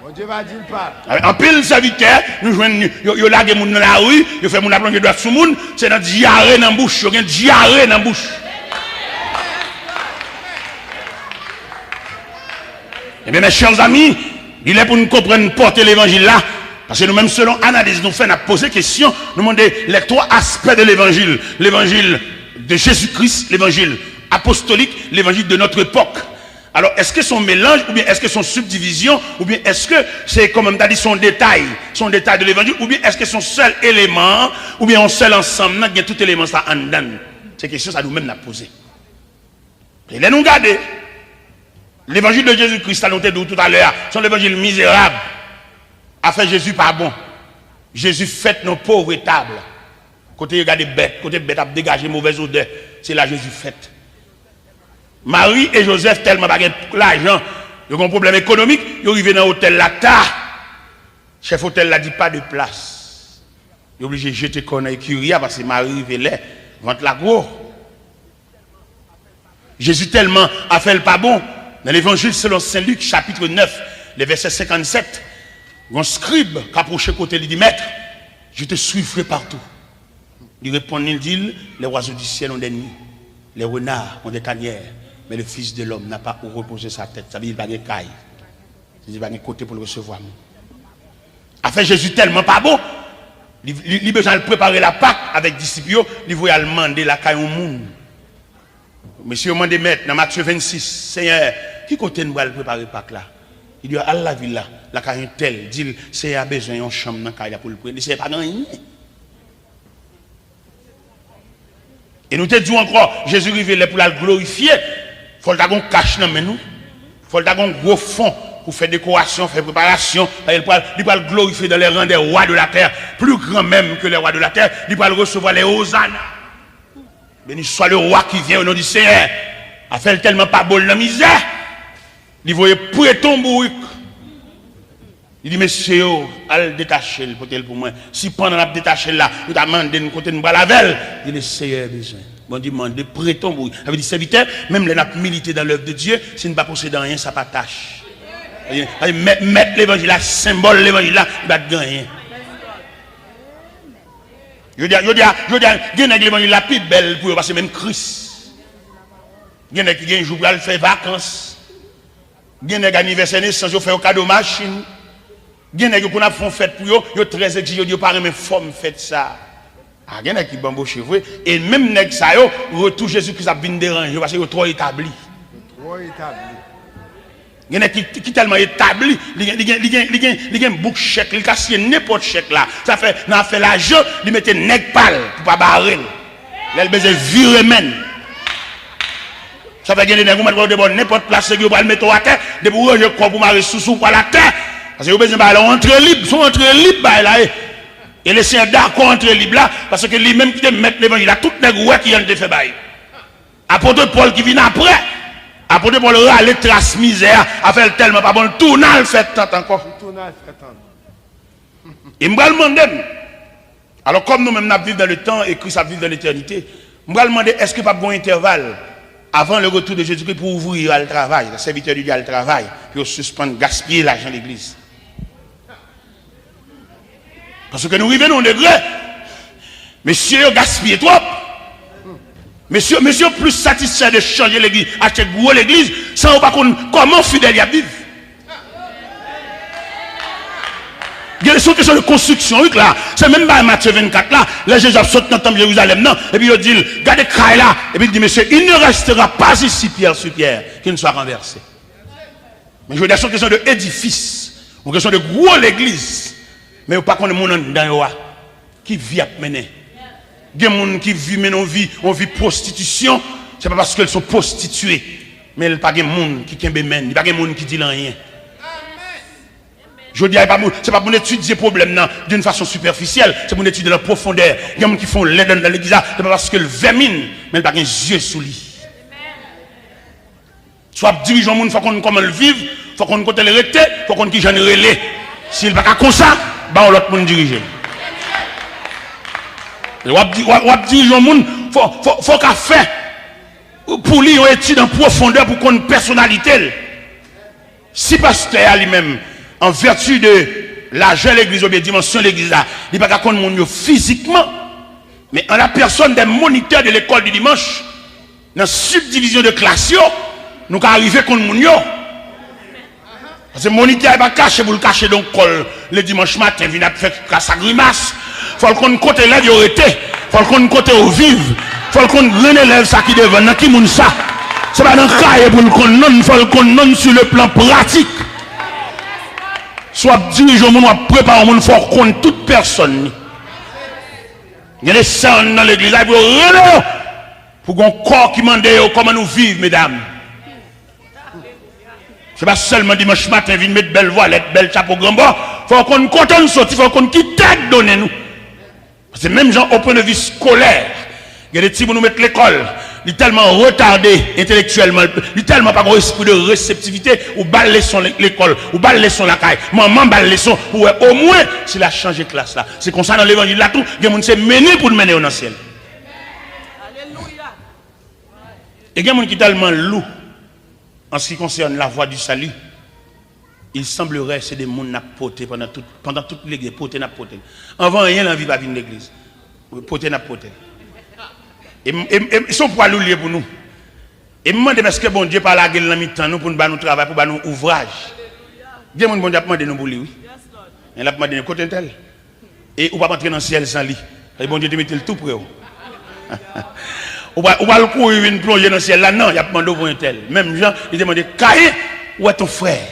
Bon Dieu va dire il parle. En pile serviteur, nous jouons, yo lage moun dans la rue, yo fait moun apprendre droit sous moun, c'est dans diarrhée dans bouche, yo gen diarrhée dans bouche. Eh bien, mes chers amis, il est pour nous comprendre, porter l'évangile là. Parce que nous-mêmes, selon analyse, nous faisons poser question, nous demandons les trois aspects de l'évangile. L'évangile de Jésus-Christ, l'évangile apostolique, l'évangile de notre époque. Alors, est-ce que son mélange, ou bien est-ce que son subdivision, ou bien est-ce que c'est, comme on a dit, son détail de l'évangile, ou bien est-ce que son seul élément, ou bien un seul ensemble, il y a tout élément ça en dedans. C'est question, ça nous-mêmes l'a posé. Et là, nous regardons. L'évangile de Jésus-Christ, nous dit tout à l'heure, c'est l'évangile misérable. A fait Jésus pas bon. Jésus fait nos pauvres tables. Côté regarder bête, côté bête a dégagé mauvaise odeur. C'est là Jésus fait. Marie et Joseph tellement pas l'argent, ils ont un problème économique, ils arrivent dans l'hôtel là tard. Chef hôtel là dit pas de place. Ils sont obligés de jeter qu'on a curia parce que Marie arrive là, ventre la gros. Jésus tellement a fait le pas bon. Dans l'évangile selon Saint Luc, chapitre 9, le verset 57, un scribe qui approche côté, il dit, Maître, je te suivrai partout. Il répond, il dit, les oiseaux du ciel ont des nids, les renards ont des tanières, mais le Fils de l'homme n'a pas où reposer sa tête. Ça veut dire qu'il n'y a pas de caille. Il n'y a pas de côté pour le recevoir. Afin Jésus tellement pas bon, il a besoin de préparer la Pâque avec disciples, il voulait demander la caille au monde. Monsieur m'a dit, Maître, dans Matthieu 26, Seigneur, qui côté nous allons préparer Pâques là? Il dit, à la ville là, la caille telle, dit, c'est a besoin d'une chambre dans la caille pour le prendre. Il dit, c'est pas rien. Et nous te disons encore, Jésus arrive pour la glorifier. Il faut qu'on cache dans nous. Il faut qu'on gros fond pour faire décoration, faire préparation. Il va le glorifier dans les rangs des rois de la terre, plus grand même que les rois de la terre. Il va recevoir les hosannas. Béni soit le roi qui vient au nom du Seigneur. A fait tellement pas beau dans la misère. Il voyait prêt ton bourrique. Il dit, monsieur, allez détacher le potel pour moi. Si pendant la détaché là, vous avez demandé de côté de la velle, il dit, Seigneur, besoin. Bon, demande, prêt ton bourrique. Il dit, serviteur, même les nappes milité dans l'œuvre de Dieu, s'il ne pas posséder rien, ça pas tâche. Mettre l'évangile là, symbole l'évangile là, il va gagner. Je dis, l'évangile la plus belle pour passer même Christ. Il y a qui un jour pour faire vacances. Il y a des anniversaires naissance, ils font un cadeau machine. Il y a des qui font fête pour eux, ils sont très exigeants, ils parlent même forme fête ça. Il y a des qui bambou cheveux et même nèg ça yo retour Jésus-Christ a bien dérangé parce que ils sont trop établis. Trop établi. Il y a qui tellement établi, il y a un bouc chèque, il casse n'importe chèque là. Ça fait, n'a fait l'argent, il mettait nèg pâle pour pas barrer. Là, il besoin virer même. Ça fait gagner des nègres, n'importe place, que vous allez mettre à terre, de vous ranger quoi pour marrer sous pour la terre. Parce que vous besoin d'aller entrer libre, son entrer libre là. Et laisser un d'accord entrer libre là, parce que lui-même qui te met l'évangile là, tout nègre qui vient de faire bail. Apôtre Paul qui vient après. Apôtre Paul râler trace misère, a fait tellement pas bon, le tournal fait tant encore. Le tournal fait tant. Et je vais demander, alors comme nous-mêmes nous vivons dans le temps et Christ a vécu dans l'éternité, je vais demander est-ce qu'il n'y a pas un intervalle avant le retour de Jésus-Christ pour ouvrir le travail, le serviteur du Dieu le travail, pour suspendre, gaspiller l'argent de l'église. Parce que nous vivons au degré, monsieur gaspille trop. Monsieur plus satisfait de changer l'église, acheter gros l'église, sans pas comment fidèle y a vivre. Il y a des questions de construction, là. C'est même pas Matthieu 24 là. Les Jésus sautent dans le temple de Jérusalem, non. Et puis il dit, regardez Kraï là. Et puis il dit, monsieur, il ne restera pas ici pierre sur pierre qui ne soit renversé. Mais je veux dire, c'est une question d'édifice, une question de gros l'église. Mais pas qu'on est monde dans le qui vit à mener. Il y a des gens qui vivent en vie prostitution. Ce n'est pas parce qu'elles sont prostituées. Mais il n'y a pas de gens qui ne pas de gens qui disent rien. Je dis, c'est pas pour étudier problème d'une façon superficielle, c'est pour étudier la profondeur. Il y a des gens qui font l'aide dans l'église, c'est pas parce que le vermine, mais il n'a pas un yeux sous lui. Soit dirigeant monde, il faut qu'on comment le vivre, il faut qu'on côté le rete, il faut qu'on qui j'en relais. S'il va pas comme ça, bah on l'autre monde diriger. Ou dirigeant monde, faut qu'à faire pour lui une étude en profondeur pour qu'on personnalité. Si pasteur lui-même en vertu de l'argent de l'église ou bien dimension de l'église, il n'y a pas qu'à connaître physiquement, mais en la personne des moniteurs de l'école du dimanche, dans la subdivision de classe, nous allons arriver à connaître. Parce que le moniteur n'est pas caché pour le cacher donc le dimanche matin, il vient faire sa grimace. Il faut qu'on côté là, il y il faut qu'on côté au vive, il faut qu'on relève ça qui devant, dans qui moun ça. C'est pas dans le cas pour le connaître, il faut qu'on non sur le plan pratique. Soit dirigeant, on prépare, on faut qu'on toute personne. Il y a des sœurs dans l'église, pour qu'on corps qui mande comment nous vivre, mesdames. C'est pas seulement dimanche matin, venir mettre belle voilette, belle chapeau grand bas. Il faut qu'on content sortir, il faut qu'on quitte tête donner nous. C'est même gens au point de vue scolaire. Il y a des petits pour nous mettre l'école. Il est tellement retardé intellectuellement, il est tellement pas un esprit de réceptivité, ou balle leçon l'école, ou balle leçon la caille, maman balle leçon, ou au moins, s'il a changé de classe là. C'est comme ça dans l'évangile là tout, il y a des gens qui mené pour mener au ciel. Et il y a des gens qui sont tellement loups en ce qui concerne la voie du salut. Il semblerait que c'est des gens qui ont poté pendant toute l'église, poté n'a poté. Avant rien, l'envie va venir de l'église. Poté n'a poté. Et ils sont pour liés pour nous. Et me demande est-ce que bon Dieu par la gueule dans mi-temps nous pour nous travail pour nous ouvrage. Bien mon bon Dieu a demandé nous pour lui. Il a demandé nous côté tel. Et on va pas entrer dans le ciel sans lui. Et bon Dieu te mettre le tout près. On va le courir une plonger dans le ciel là non, il a demandé pour un tel. Même Jean, il demandé Caïn où est ton frère?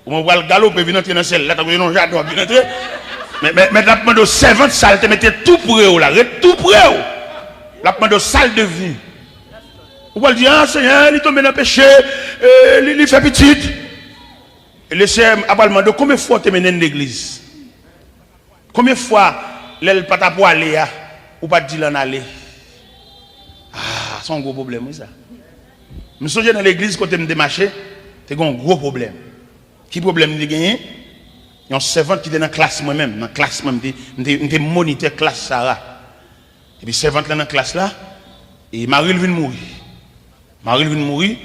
On va le galoper venir entrer dans le ciel là non j'adore venir entrer. Mais la demande au servante ça te mettait tout près là, tout près. La demande au salle de vie. On va dire, ah Seigneur, il tombe dans le péché, il fait petit. Et le Seigneur a demandé combien de fois tu es mené dans l'église? Combien de fois l'elle pas ta pour aller ou pas dire l'en aller? Ah, c'est un gros problème ça. Je me souviens dans l'église quand tu me démarché, tu as un gros problème. Qui problème tu gagné? Il y a un servant qui est dans la classe moi-même, dans la classe moi-même, je moniteur classe Sarah. Et puis servante là dans la classe là, et Marie vient mourir. Marie vient mourir,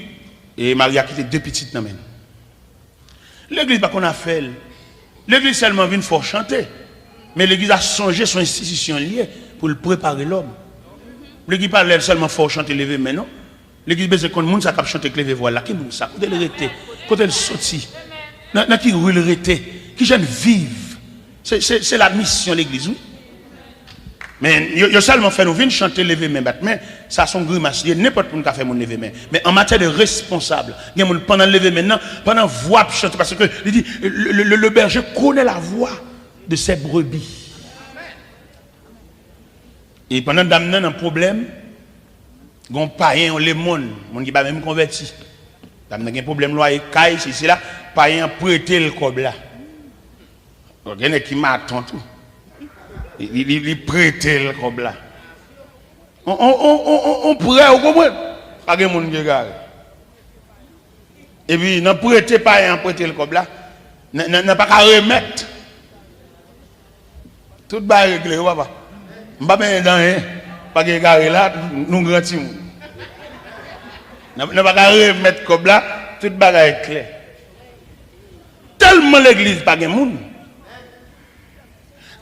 et Marie a quitté deux petites dans même. L'église pas qu'on a fait. L'église seulement vient fort chanter. Mais l'église a changé son institution liée pour le préparer l'homme. L'église pas seulement fort chanter lever mais non. L'église besoin qu'on monde ça cap chanter lever voilà qui monde ça côté le rete, côté le sorti. Dans qui roule le rete, qui jeune vive. C'est la mission de l'église. Oui? Mais il y a seulement fait nous venir chanter lever main battre mais ça son grimace n'importe qui faire mon lever main mais en matière de responsable il y a pendant lever maintenant pendant voix chanter parce que il dit le berger connaît la voix de ses brebis et pendant d'amener un problème gon païen on les monde qui pas même converti d'amener un problème là et caille c'est là païen prêter le cob là il y en a qui m'attend tout. Il prête le comme là. On prête, vous comprenez? Pas de monde qui regarde. Et puis, n'a prêté pas un prêté le comme là. N'a pas qu'à remettre. Tout va régler, papa. Je ne vais pas bien dans rien. Pas de garder là, nous grands. N'a pas qu'à remettre comme là, tout va être clair. Tellement l'église pas de monde.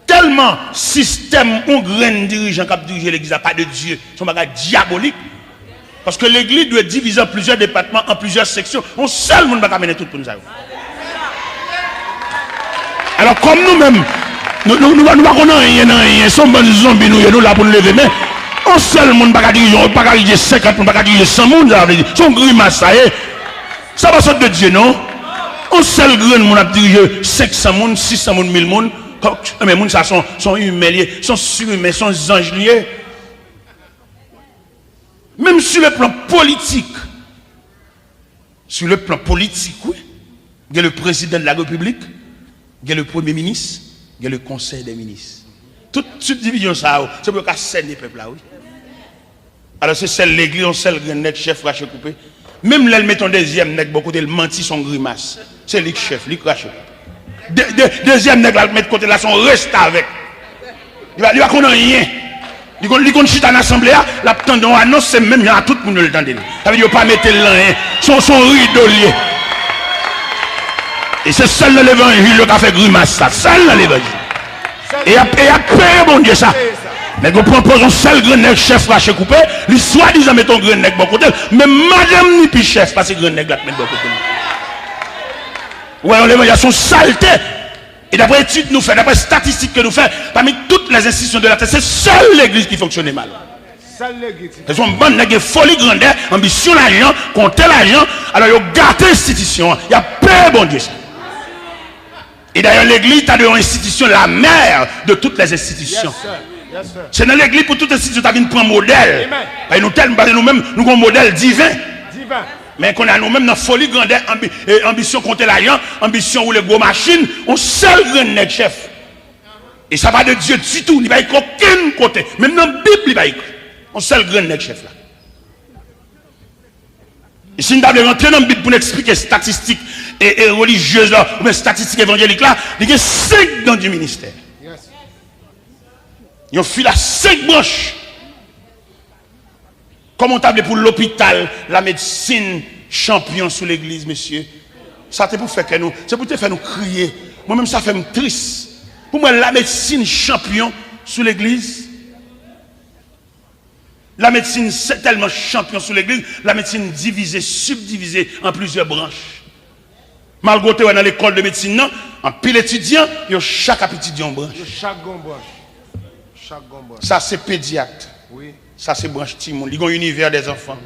Tellement système un grand dirigeant qui dirige l'église n'a pas de Dieu, son bagage diabolique. Parce que l'église doit diviser en plusieurs départements, en plusieurs sections. On seul monde va mener tout pour nous. Alors comme nous-mêmes, nous ne connaissons rien, sommes bonnes zombies, nous là pour nous lever, mais on seul monde va diriger, on ne va pas diriger 50, on ne va pas diriger 100 monde, son grimace, ça va sortir de Dieu, non? On seul grand monde va diriger 500 monde, 600 monde, 1000 monde. Mais les gens sont humains, sont surhumains, sont anges liés. Même sur le plan politique. Sur le plan politique, oui. il y a le président de la République, il y a le premier ministre, il y a le conseil des ministres. Toute subdivision, ça, c'est pour qu'à scène des peuples là, oui. Alors c'est celle l'église, on celle le nec chef raché coupé. Même là, met ton deuxième nec, beaucoup de menti son grimace. C'est lui chef, lui raché. Deuxième nec, là, mettre côté là, son reste avec. Il va qu'on rien. Il va chita en assemblée, la tendon annonce, c'est même, il y a tout le monde le temps. Ça veut dire pas mettre rien. Son rideau lié. Et c'est seul dans l'évangile qui a fait grimace, ça. Seul dans l'évangile. Et a payé, bon Dieu, ça. Mais vous proposez un seul grenègue chef raché coupé, lui soi-disant met ton grenègue bon côté, mais madame ni puis chef, parce que grenègue là met bon côté. Ouais, on l'évangile, il y a son saleté. Et d'après études nous fait, d'après statistiques que nous fait, parmi toutes les institutions de la terre, c'est seule l'église qui fonctionnait mal. Seule l'église. Ils ont une bonne nègre folie grandeur, ambition l'argent, compter l'argent, alors ils ont gâté l'institution. Il y a peur, bon Dieu. Et d'ailleurs, l'église a une institution, la mère de toutes les institutions. Yes, c'est dans l'église pour toute institution, tu as vu prendre modèle. Et nous-mêmes, nous avons un modèle divin. Mais qu'on a nous-mêmes dans folie grandeur, ambition contre l'argent, ambition ou les gros machines, on seul grand chef. Et ça va de Dieu du tout, il n'y a pas aucun côté. Même dans la Bible, il n'y a pas écrit. On seul grand chef là. Et si nous avons rentré dans la Bible pour nous expliquer statistiques et religieuses là, ou bien statistiques évangéliques là, il y a 5 dans du ministère. Il y a fil à 5 branches. Comment on table pour l'hôpital, la médecine, champion sous l'église, monsieur. Ça c'est pour faire que nous, c'est pour te faire nous crier. Moi-même, ça fait me triste. Pour moi, la médecine champion sous l'église. La médecine, c'est tellement champion sous l'église. La médecine divisée, subdivisée en plusieurs branches. Malgré que dans l'école de médecine, non, en pile étudiant, il y a chaque étudiant branche. Chaque branche. Ça, c'est pédiatre. Oui. Ça, c'est branche Timoun. Il y a un univers des enfants.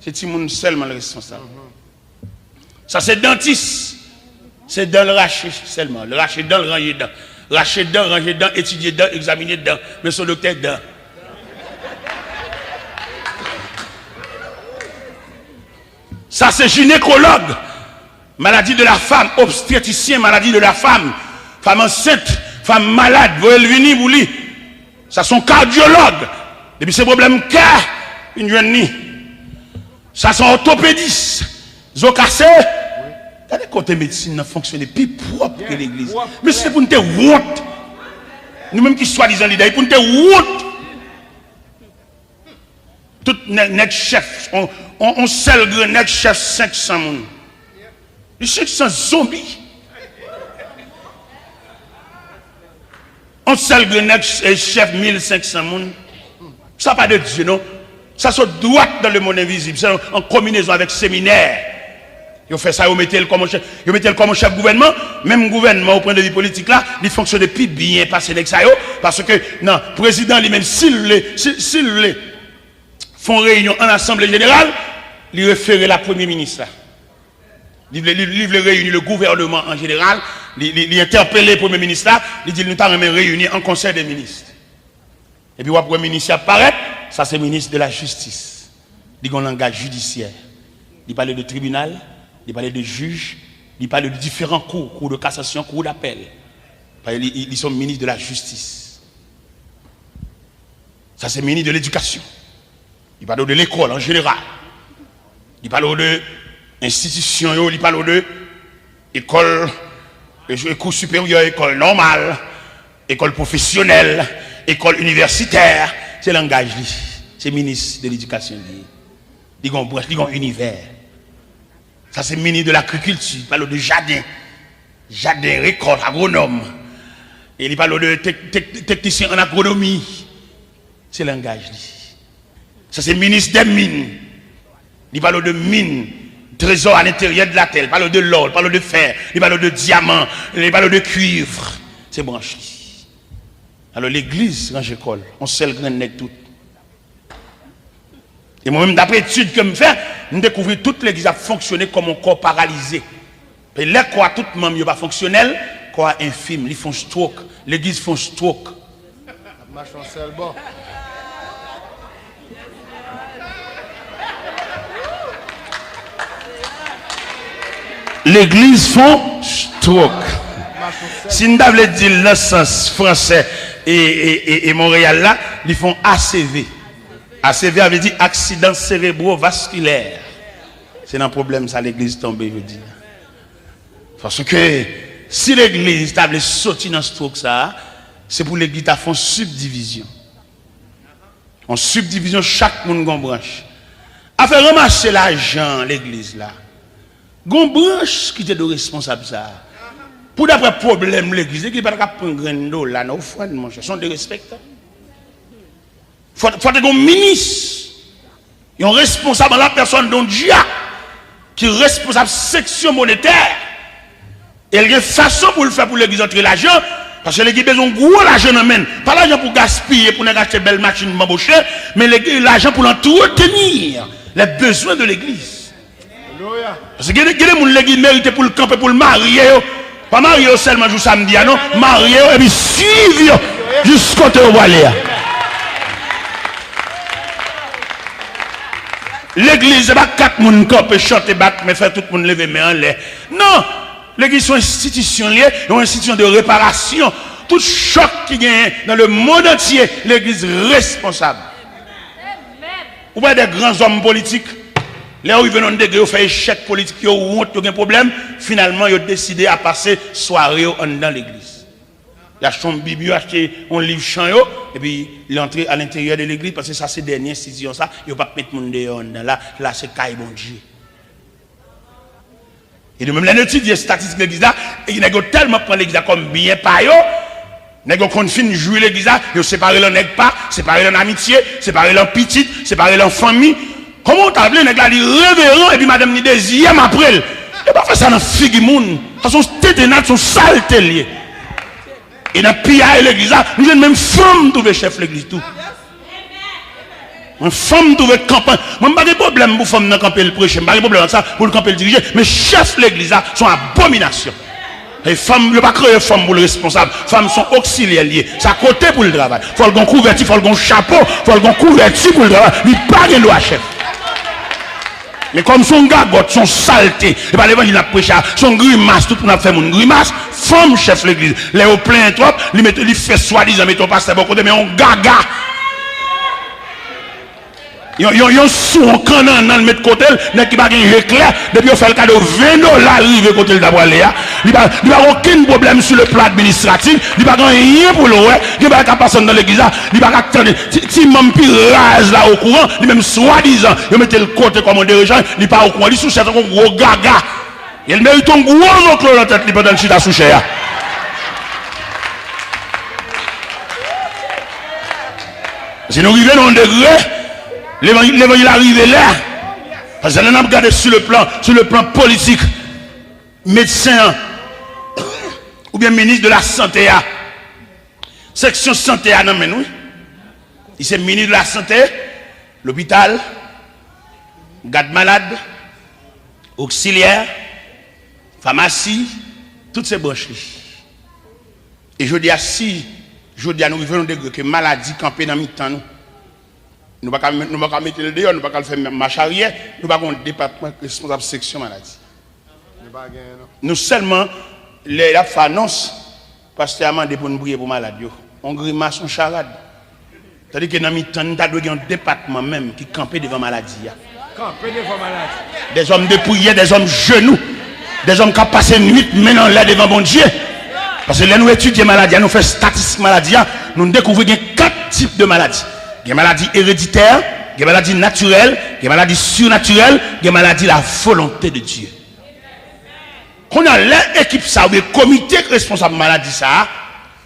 C'est Timoun seulement le responsable. Ça, c'est dentiste. C'est dans le rachet seulement. Le rachet dans le ranger dedans. Racher dedans, ranger dedans, étudier dedans, examiner dedans. Mais son docteur dedans. Ça, c'est gynécologue. Maladie de la femme. Obstétricien, maladie de la femme. Femme enceinte, femme malade. Vous voyez le venir, vous lisez. Ça, sont cardiologues. Depuis ces problèmes cœur, une jeune ni. Ça, sont orthopédistes. Zocassé. T'as des côtés médecine n'a fonctionné plus propre que l'église. Mais c'est pour nous te honte. Nous-mêmes qui soi-disant leader, pour nous te honte. Tout notre chef, on seul grand notre chef 500 moun. Les 500 zombies. On seul grand notre chef 1500 moun. Ça pas de Dieu, non? Ça se droit dans le monde invisible. C'est en combinaison avec séminaire. Ils ont fait ça, ils mettaient le comme chef gouvernement. Même gouvernement, au point de vue politique, là, il fonctionne plus bien passé avec ça. Parce que, non, le président lui-même, s'il voulait font réunion en assemblée générale, il référait la premier ministre. Il voulait réunir le gouvernement en général, il interpellait le premier ministre, il dit nous avons réunir en conseil des ministres. Et puis, le premier ministre apparaît, ça c'est le ministre de la justice. Il a un langage judiciaire. Il parle de tribunal, il parle de juge, il parle de différents cours de cassation, cours d'appel. Ils sont ministres de la justice. Ça c'est le ministre de l'éducation. Il parle de l'école en général. Il parle de l'institution, il parle de l'école, cours supérieur, école normale, école professionnelle, école universitaire. C'est le langage, c'est le ministre de l'éducation. Il y a un univers. Ça c'est le ministre de l'agriculture, il parle de jardin, récolte, agronome. Et il parle de technicien en agronomie. C'est le langage. Ça c'est le ministre des mines. Il parle de mines, trésor à l'intérieur de la terre. Il parle de l'or, il parle de fer, il parle de diamant, il parle de cuivre. C'est branché. Alors l'église, range école, on sait le grand net tout. Et moi-même, d'après l'étude que je fais, je découvre que toute l'église a fonctionné comme un corps paralysé. Et là, quoi, tout le monde n'est pas fonctionnel, quoi, infime, ils font stroke. L'église font stroke. l'église font stroke. Si nous avons dit le sens français et Montréal là, ils font ACV. ACV avait dit accident cérébrovasculaire. C'est un problème ça l'église tombée, je dis. Parce que si l'église t'a sorti dans ce truc ça, c'est pour l'église à font subdivision. En subdivision, chaque monde a une branche. A fait ramasser l'argent l'église là. Gon branche qui était de responsable ça. Pour d'après problème l'église, l'église pas prendre grain dollar non offrande mon cher, sont de respectants. Faut un ministre, un responsable la personne dont Dieu qui est responsable section monétaire. Et il y a une façon pour le faire pour l'église entrer l'argent. Parce que l'église a besoin de gros l'argent, pas l'argent pour gaspiller, pour acheter de belles machines m'embaucher, mais l'argent pour l'entretenir, les besoins de l'église. Parce que les gens l'église mérite pour le camper, pour le marier, pas marier seulement jour samedi, non, marier et puis suivre jusqu'au temps où aller. L'église, c'est pas 4 personnes qui peuvent chanter, mais faire tout le monde lever main en l'air. Non! L'église est une institution liée, une institution de réparation. Tout choc qui gagne dans le monde entier, l'église est responsable. Ou pas des grands hommes politiques, là où ils viennent de degré, ils font échec politique, ils ont honte, ils ont un problème, finalement ils ont décidé à passer soirée dans l'église. Il a acheté une Bible, il a acheté un livre chant, et puis il est entré à l'intérieur de l'église, parce que ça c'est la dernière institution, ça, il ne va pas mettre le monde dehors, là c'est caille bon Dieu. Et de même, les études des statistiques de l'église là, ils n'ont tellement pris l'église comme bien par eux, ils ont confine jouer l'église là, ils ont séparé le nègre pas, séparé l'amitié, séparé l'en petite, séparé l'en famille. Comment on t'a appelé, les gars, dit révérend, et puis madame dit deuxième après. Et pas faire ça dans figue moun. Parce que son téténat, son saleté lié. Et dans pillage l'église là, nous avons même femme trouver chef l'église tout. Une femme trouve campagne. Moi, je n'ai pas de problème pour femme camper le prêcher. Je n'ai pas de problème ça pour le camper le diriger. Mais chef l'église sont abomination. Les femmes, il ne pas créer femme pour le responsable. Les femmes sont auxiliaires liées. C'est à côté pour le travail. Il faut le couvertir, il faut le chapeau, il faut le couvertir pour le travail. Il n'y a pas de loi chef. Mais comme son gagotte, son saleté, et pas l'évangile a prêché, son grimace, tout le monde a fait mon grimace, femme chef l'église. Les au plein trop, il fait soi-disant, mais ton pasteur bon côté, mais on gaga. Yon sous un canon dans le mettre côté, n'est qui va gagner éclair, depuis on fait le cadeau $20 arrivé côté d'avoir Léa. Il n'y a aucun problème sur le plan administratif, il n'y a rien pour le ouais, il n'y a pas personne dans l'église, il n'y a pas attendre. Si même puis rage là au courant, il même soi-disant, il met le côté comme un dirigeant, il n'est pas au courant, il sous un gros gaga. Il mérite un gros oncle dans la tête, il peut dans le chita sous cher. Si nous arrivons dans un degré, l'évangile arrive là. Parce que nous avons regardé sur le plan politique, médecin ou bien ministre de la santé, section santé, non mais nous, il c'est ministre de la santé, l'hôpital, garde malade, auxiliaire, pharmacie, toutes ces branches. Et je dis à si, je dis à nous vivons de que maladie campée dans le temps nous. Nous ne pouvons pas mettre le dehors, nous ne pouvons pas faire marche arrière, nous ne pouvons pas un département responsable de section maladie. Nous seulement, les annonces, parce que nous avons pour nous prier pour maladie. On grimace, on charade. C'est-à-dire que dans le temps, nous avons un département même qui campait devant maladie. Camper devant maladie. Des hommes de prière, des hommes genoux, des hommes qui ont passé une nuit maintenant là devant mon Dieu. Parce que là, nous étudions maladie, nous faisons statistique maladie, nous découvrons 4 types de maladies. Il y a des maladies héréditaires, il y a des maladies naturelles, il y a des maladies surnaturelles, il y a des maladies de la volonté de Dieu. Quand on a l'équipe, ça, ou le comité responsable de la maladie, ça,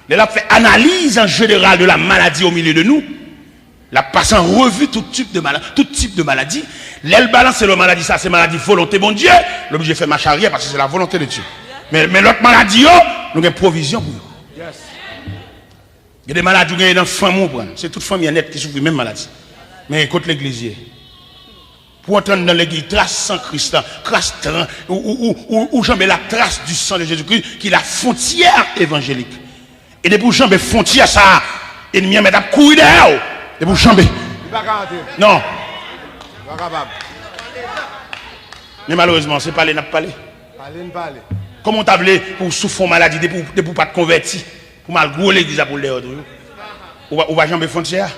il a fait analyse en général de la maladie au milieu de nous. Il a passé en revue tout type de maladie. L'aile balance, c'est la maladie, ça, c'est maladie volonté, bon Dieu. L'objet fait marche arrière parce que c'est la volonté de Dieu. Mais l'autre maladie, nous avons provision pour eux. Il y a des maladies qui sont dans la famille. C'est toute famille nette qui souffre de la même maladie. Mais écoute l'église. Pour entrer dans l'église, trace sans Christ, trace ou jamber la trace du sang de Jésus-Christ, qui est la frontière évangélique. Et depuis jamber frontière, ça, l'ennemi met à courir derrière. Et pour jamber. Il va garantir. Non. Il va capable. Mais malheureusement, c'est pas les n'a pas parlé. Parlez. Comment t'as voulu pour souffrir maladie, pour pas te convertir, pour mal gros l'église pour les autres. Ou va jamais frontière.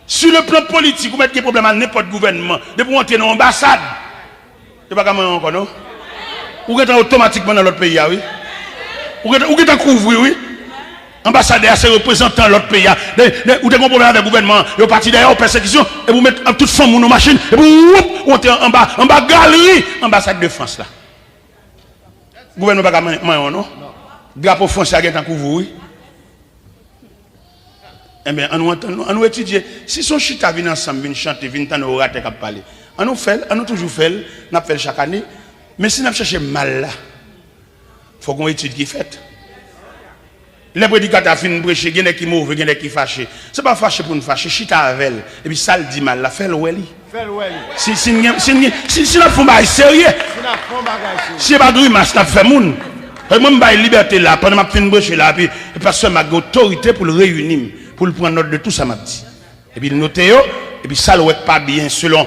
Sur le plan politique, vous mettez des problèmes à n'importe gouvernement, de pour entrer dans l'ambassade. C'est pas comme encore, non? Ou êtes automatiquement dans l'autre pays, oui? Ou êtes couvrir, oui? Ambassadeur, c'est représentant de l'autre pays. Ou avez un problème avec le gouvernement, vous partez derrière en persécution, et vous mettez toute femme dans nos machines, et vous entrez en bas galerie, ambassade de France là. Le gouvernement n'a pas de non? Drapeau français a un couvre, oui? Eh bien, on nous étudier. Si son chita vient ensemble, vient chanter, vient entendre orateur qui parler, on nous fait, on nous toujours fait, on fait chaque année. Mais si on cherche mal là, il faut qu'on étudie qui fait. Les prédicateurs finissent de prêcher, il y en a qui mauvais, il y en a qui fâchés. Ce n'est pas fâché pour nous fâcher, chita avec elle. Et puis ça le dit mal, là, fais-le ouais. Si on fait un sérieux, si on pas de masse, on fait moun. Moi, je vais liberté là, pendant que je finis de là, puis parce que j'ai autorité pour le réunir, pour le prendre note de tout ça, m'a dit. Et puis le noter, et puis ça ne va pas bien selon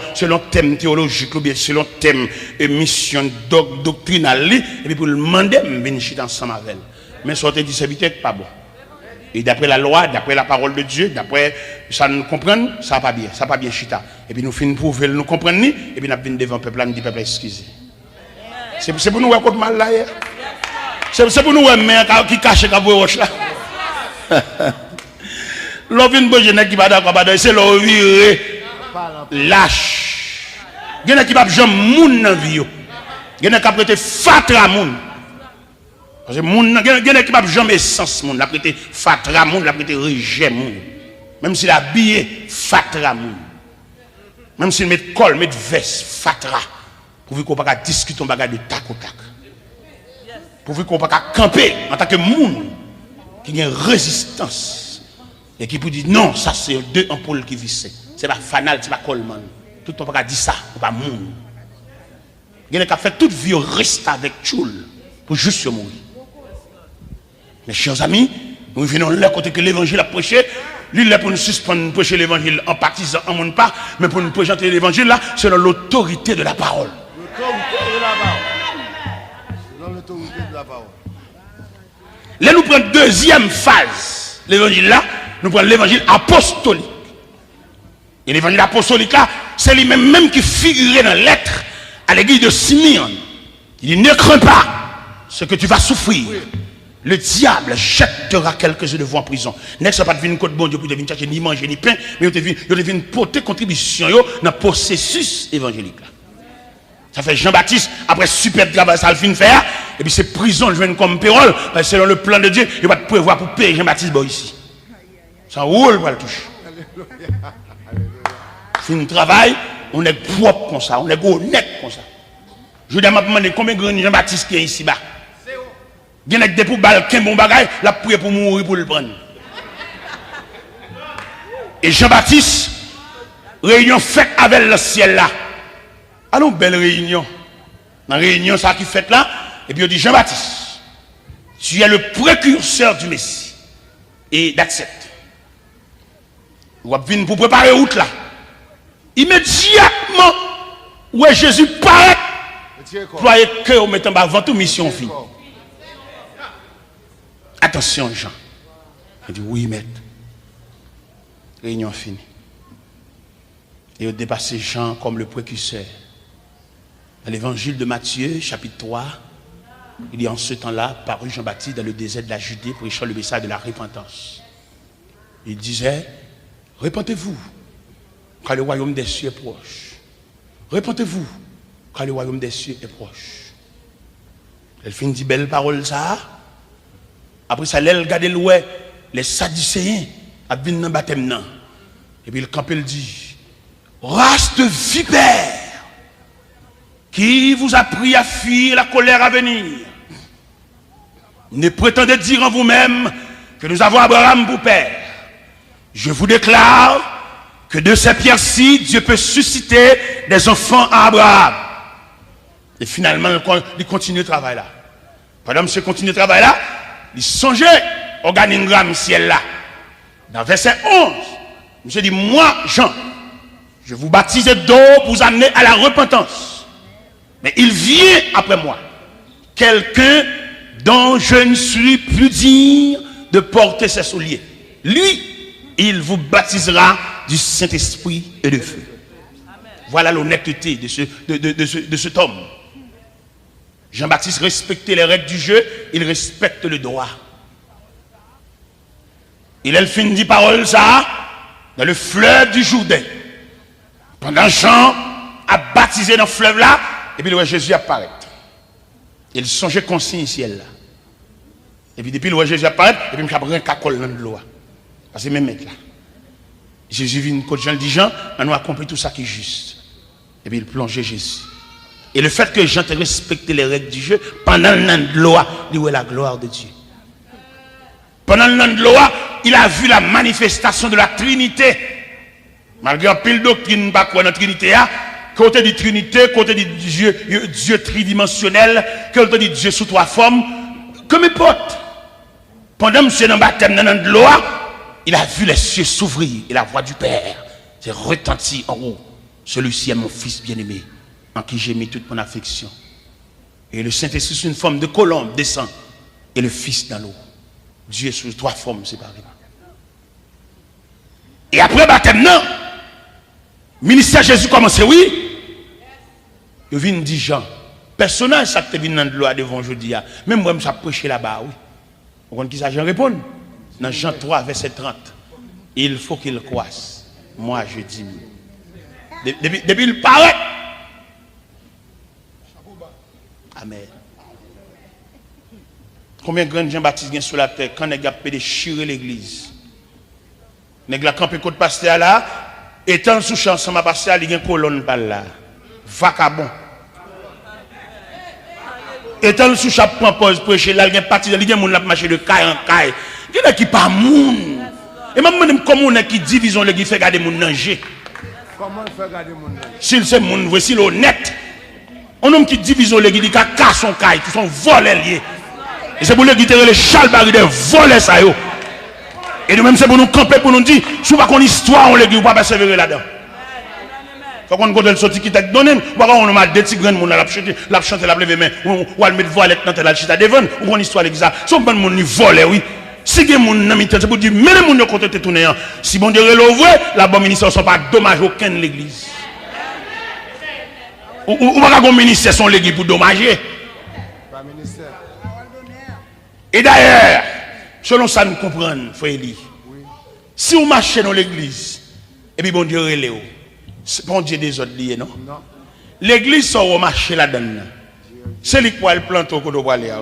thème théologique, ou bien selon thème mission doctrinale, et puis pour le demander, je vais venir ensemble avec elle. Mais sortir du serviteur, pas bon. Et d'après la loi, d'après la parole de Dieu, d'après ça nous comprendre, ça va pas bien chita. Et puis nous finissons pour nous comprendre, et puis nous venons devant le peuple, nous dit peuple excusez. C'est pour nous voir contre mal là hier. C'est pour nous voir qui cache la roche là. L'on vient de jeune qui va d'accord, c'est l'on viré lâche. Il y en a qui va jamais moun dans vie. Il y en a qui va prêter fatra moun. Parce que moun, il y en a qui va jamais sens moun, la prêter fatra moun, la prêter rejet moun. Même s'il a habillé fatra moun. Même s'il met col, met veste fatra. Pour qu'on ne pas discuter on bagage de tac au tac. Pour qu'on ne pas camper en tant que moun qui a une résistance. Et qui peut dire non, ça c'est deux ampoules qui vissent. C'est pas fanal, c'est pas colman. Tout le monde pas dire ça, ou pas moun. Il y a qui fait toute vie reste avec Tchoul pour juste se mourir. Mes chers amis, nous venons là côté que l'évangile a prêché. Lui là pour nous suspendre prêcher l'évangile en partisan en monde pas, mais pour nous présenter l'évangile là selon l'autorité de la parole. L'autorité de la parole. Selon l'autorité de la parole. Là nous prenons deuxième phase. L'évangile là, nous prenons l'évangile apostolique. Et l'évangile apostolique là, c'est lui-même qui figurait dans la lettre à l'église de Simeon. Il dit, ne crains pas ce que tu vas souffrir. Oui. Le diable jettera quelques-uns de vous en prison. N'est-ce pas de venir côté bon Dieu pour venir chercher ni manger ni pain, mais vous devez porter contribution dans le processus évangélique là. Ça fait Jean-Baptiste, après super travail, ça le fin faire, et puis c'est prison, je viens comme pérole, parce que selon le plan de Dieu, il va te prévoir pour payer Jean-Baptiste ici. Ça roule pour le toucher. Fin travail, on est propre comme ça, on est honnête comme ça. Je vais me demander combien de grands Jean-Baptiste qui est ici bas. Il y a des pour balquin bon bagage, la prière pour mourir pour le prendre. Et Jean-Baptiste, réunion faite avec le ciel là. Alors, belle réunion. Dans la réunion, ça qui fait là, et puis on dit Jean-Baptiste, tu es le précurseur du Messie. Et that's it. Vous venez pour préparer route là. Immédiatement, où Jésus paraît, croyez que vous mettez en bas avant toute mission fille. Attention, Jean. Il dit oui, maître. Réunion finie. Et vous dépassez Jean comme le précurseur. Dans l'évangile de Matthieu, chapitre 3, il dit en ce temps-là, parut Jean-Baptiste dans le désert de la Judée, prêchant le message de la repentance. Il disait, repentez-vous, car le royaume des cieux est proche. Repentez-vous, car le royaume des cieux est proche. Elle finit dit belle parole ça. Après ça, elle regarde loin, les Sadducéens, à venir dans le baptême. Et puis le camp, il dit, race de vipères, qui vous a pris à fuir la colère à venir? Ne prétendez dire en vous-même que nous avons Abraham pour père. Je vous déclare que de ces pierres-ci, Dieu peut susciter des enfants à Abraham. Et finalement, il continue le travail là. Pendant que monsieur continue le travail là, il songeait organigramme ciel là. Dans verset 11, monsieur dit, moi, Jean, je vous baptise d'eau pour vous amener à la repentance. Mais il vient après moi. Quelqu'un dont je ne suis plus digne de porter ses souliers. Lui, il vous baptisera du Saint-Esprit et de feu. Voilà l'honnêteté de cet homme. Jean-Baptiste respectait les règles du jeu, il respecte le droit. Il a le fin dit parole ça dans le fleuve du Jourdain. Pendant Jean a baptisé dans le fleuve là, et puis le roi Jésus apparaît. Il songeait consigne ciel là. Et puis depuis le roi Jésus apparaît, et puis il a pris un cacole dans l'eau. Parce que même mec là. Jésus vient quand Jean dit Jean, on a compris tout ça qui est juste. Et puis il plongeait Jésus. Et le fait que Jean te respecté les règles du jeu, pendant le nom de l'eau, il voit la gloire de Dieu. Pendant le nom de l'eau, il a vu la manifestation de la Trinité. Malgré un pile doctrine, pas quoi dans la Trinité, côté de Trinité, côté de Dieu tridimensionnel, côté de Dieu sous trois formes, comme importe. Pendant monsieur dans le baptême dans le nom de l'eau, il a vu les cieux s'ouvrir et la voix du Père s'est retentie en haut. Celui-ci est mon fils bien-aimé, en qui j'ai mis toute mon affection. Et le Saint-Esprit, sous une forme de colombe, descend. Et le Fils dans l'eau. Dieu sous trois formes séparément. Et après le baptême, non. Ministère Jésus commence, oui. Il vient dire Jean. Personnage, ça qui vient dans l'eau devant aujourd'hui. Même moi, je prêché là-bas, oui. Vous comprenez qui ça, Jean répond? Dans Jean 3, verset 30. Il faut qu'il croisse. Moi, je dis. Depuis il paraît. Amen. Combien de grands Jean-Baptiste gagnent sur la terre quand les gars peuvent déchirer l'église? Les gars campent côté pasteur là, étant sous chanson ma pasteur, il y a une colonne par là. Vacabon. Étant sous chape point pause prêcher là, il y a une partie, il y a un monde qui marche de caille en caille. Il y a qui pas moun. Et même comme on est qui division l'église fait garder moun danger. Comment on fait garder mon nom? S'il c'est moun, voici l'honnête. Un homme qui divise l'église, il casse son caille, qui sont volés liés. Et c'est pour l'église les chalbari de voler ça yo. Et nous-mêmes c'est pour nous camper, pour nous dire, si vous n'avez pas une histoire, on l'église, vous ne pouvez pas persévérer là-dedans. Faut qu'on ait le sorti qui t'a donné, on a des petits grands monde, la chanter, la lever main, ou à mettre voilette dans la chita devant, ou une histoire l'exact. Si on prend le monde volé, oui. Si il y a des gens c'est pour dire, mais les gens qui ont été tournés, si bon Dieu est l'ouvre, la bonne ministère ne sont pas dommage aucun de l'église. Ou pas qu'on ministère son l'église pour dommager. Pas ministère. Et d'ailleurs, selon ça nous comprenons, frère Eli, si vous marchez dans l'église, et puis bon Dieu relève, c'est bon Dieu des autres liés, non? Non. L'église sort au marché là-dedans. C'est lui qui va le planter au côté de aller.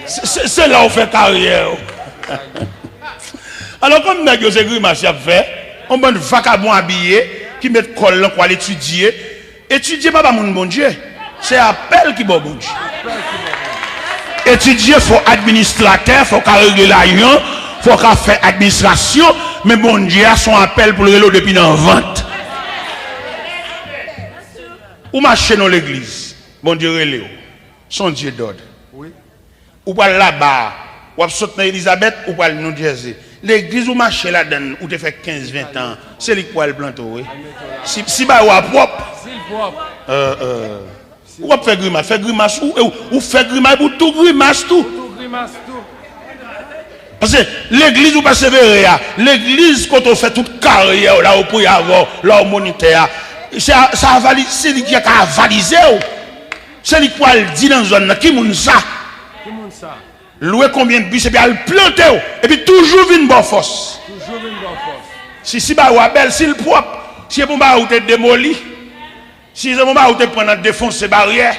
C'est là où on fait carrière. Alors comme nous avons grimace à faire, on va un vagabond habillé qui met le col pour aller étudier. Étudier pas mon bon Dieu. C'est appel qui bon Dieu. Étudier, il faut administrateur, il faut régler l'argent, il faut faire administration, mais bon Dieu a son appel pour le vélo depuis dans la vente. Ou marcher dans l'église, bon Dieu relève, son Dieu d'ordre. Oui. Ou pas là-bas, ou sauter dans Elisabeth, ou pas New Jersey. L'église ou marcher là-dedans, ou te fait 15-20 ans, c'est lui qui va le planter, oui. Si bah ou à propre. Ou fait grimace, ou fait grimace pour tout grimace tout. Parce que l'église ou persévérer, l'église quand on fait toute carrière là où pour y avoir là au moniteur, c'est lui qui a avalisé. C'est lui qui va le dire dans la zone qui moun ça. Louer combien de bus et puis à le planter et puis toujours une bonne force. Si bah ou belle, si le propre, si bon bah ou te démoli. Si c'est bon, vous te prendre défoncer barrière.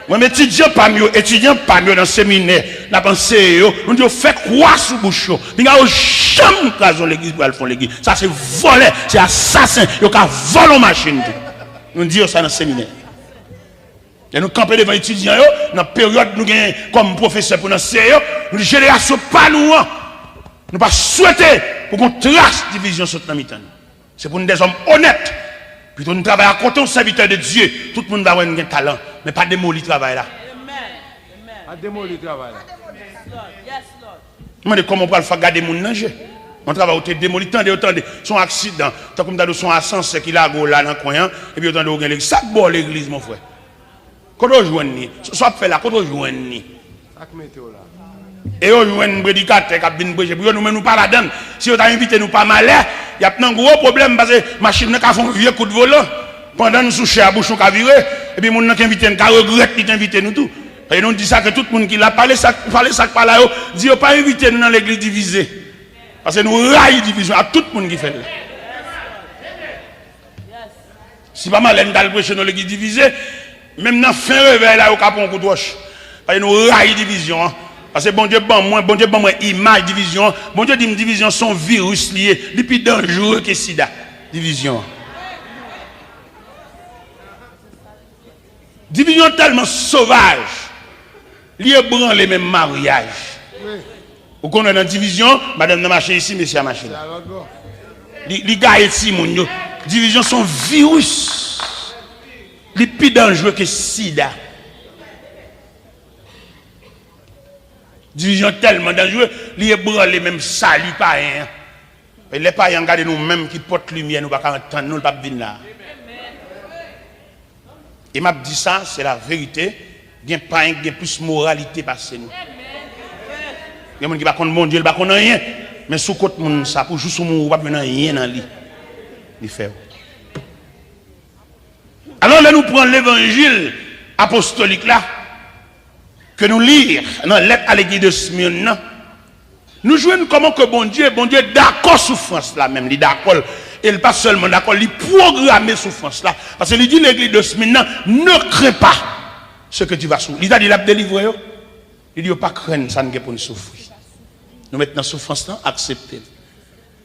Moi, mes étudiants pas mieux dans le séminaire, la pensée, on dit, fait quoi sous bouche? Il y a jamais occasion l'église pour aller faire l'église. Ça, c'est voler, c'est assassin. Il y a voler une machine. On dit ça dans le séminaire. Et nous campons devant les étudiants, dans la période nous gagnons comme professeur pour nous enseigner, nous disons, génération pas nous. Nous pas souhaiter pour qu'on trace division sur notre mi-temps. C'est pour nous des hommes honnêtes. Plutôt nous travaillons à côté d'un serviteur de Dieu. Tout le monde va avoir un talent. Mais pas démolir le travail là. Pas démolir le travail là. Je me dis comment on peut faire garder mon danger. On travaille, on démolit, attendez, son accident, tant comme dans son ascenseur qui a là dans le coin, et puis autant de l'église. Ça bon l'église, mon frère. Quand on joue, soit fait là, quand on joue, et on joue un prédicateur qui a bien prêché, pour nous pas la donne. Si on t'a invité, nous pas mal, il y a un gros problème parce que la machine a fait un vieux coup de volant. Pendant nous soucher à bouchon qui a viré, et puis mon qui invité, qui regrette, qui t'invite nous tout. Et nous dit ça que tout le monde qui l'a parlé, ça par là, dit pas inviter nous dans l'église divisée. Parce que nous raillons division à tout le monde qui fait. Si pas mal, on a prêché dans l'église divisée, même dans le fin réveil, là, au cap, on coup de roche. Parce que nous raillons division. Parce que bon Dieu, bon moi, image, division. Bon Dieu dit, division, son virus lié, les plus dangereux que sida. Division. Division tellement sauvage, lié branle les mêmes mariages. Vous connaissez dans la division, madame n'a marché ici, monsieur a marché là. Les gars ici, mon Dieu, division sont virus, les plus dangereux que sida. Division tellement dangereux, lié branle les mêmes salut païens. Et les païens regardent nous-mêmes qui portent lumière, nous ne pouvons pas entendre, nous ne pouvons pas venir là. Et m'a dit ça, c'est la vérité. Il n'y a pas plus moralité passé nous. Il y a des gens qui ne connaissent pas mon Dieu, ils ne connaissent rien. Mais sous côté monde ça, pour juste mon pas maintenant rien dans lui. Il fait. Alors là, nous prenons l'évangile apostolique là, que nous lisons dans la lettre à l'église de Smyrne. Nous jouons comment que bon Dieu d'accord souffrance là même, il d'accord. Et pas seulement d'accord, il programme souffrance là. Parce qu'il dit l'église de Smyrne, ne crains pas ce que tu vas souffrir. Il a dit, il a délivré. Il dit, pas craindre, ça ne peut pas nous souffrir. Nous mettons dans souffrance là, accepter.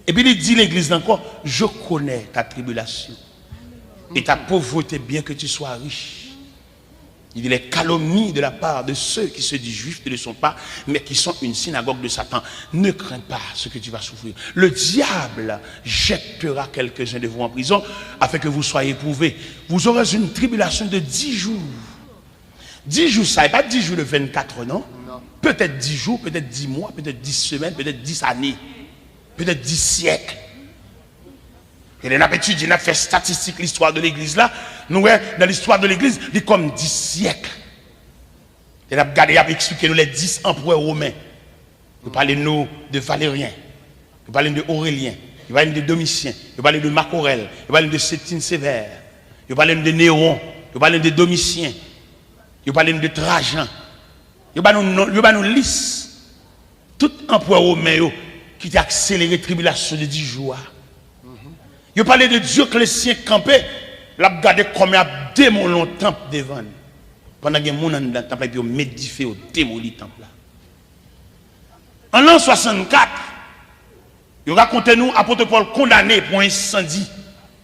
Et puis il dit l'église encore, je connais ta tribulation et ta pauvreté, bien que tu sois riche. Il dit les calomnies de la part de ceux qui se disent juifs ne le sont pas, mais qui sont une synagogue de Satan. Ne crains pas ce que tu vas souffrir. Le diable jettera quelques-uns de vous en prison afin que vous soyez éprouvés. Vous aurez une tribulation de 10 jours. 10 jours, ça n'est pas 10 jours de 24, non? Peut-être 10 jours, peut-être 10 mois, peut-être 10 semaines, peut-être 10 années, peut-être 10 siècles. Et on a étudié, on a fait statistique l'histoire de l'église là. Nous, dans l'histoire de l'église, il y a comme 10 siècles. Et on a regardé, on a expliqué nous les 10 empereurs romains. Nous parlons de Valérien, nous parlons de Aurélien, nous parlons de Domitien, nous parlons de Marc Aurèle, nous parlons de Septime Sévère, nous parlons de Néron, nous parlons de Domitien, nous parlons de Trajan. Nous parlons de liste. Tout empereur romain qui a accéléré la tribulation de 10 jours. Il parlait de Dioclétien campé, l'a regardé comme il a démoli le temple devant. Pendant que les gens dans le temple, ils ont médifié, ils ont démoli le temple. En l'an 64, il racontait nous, apôtre Paul condamné pour un incendie,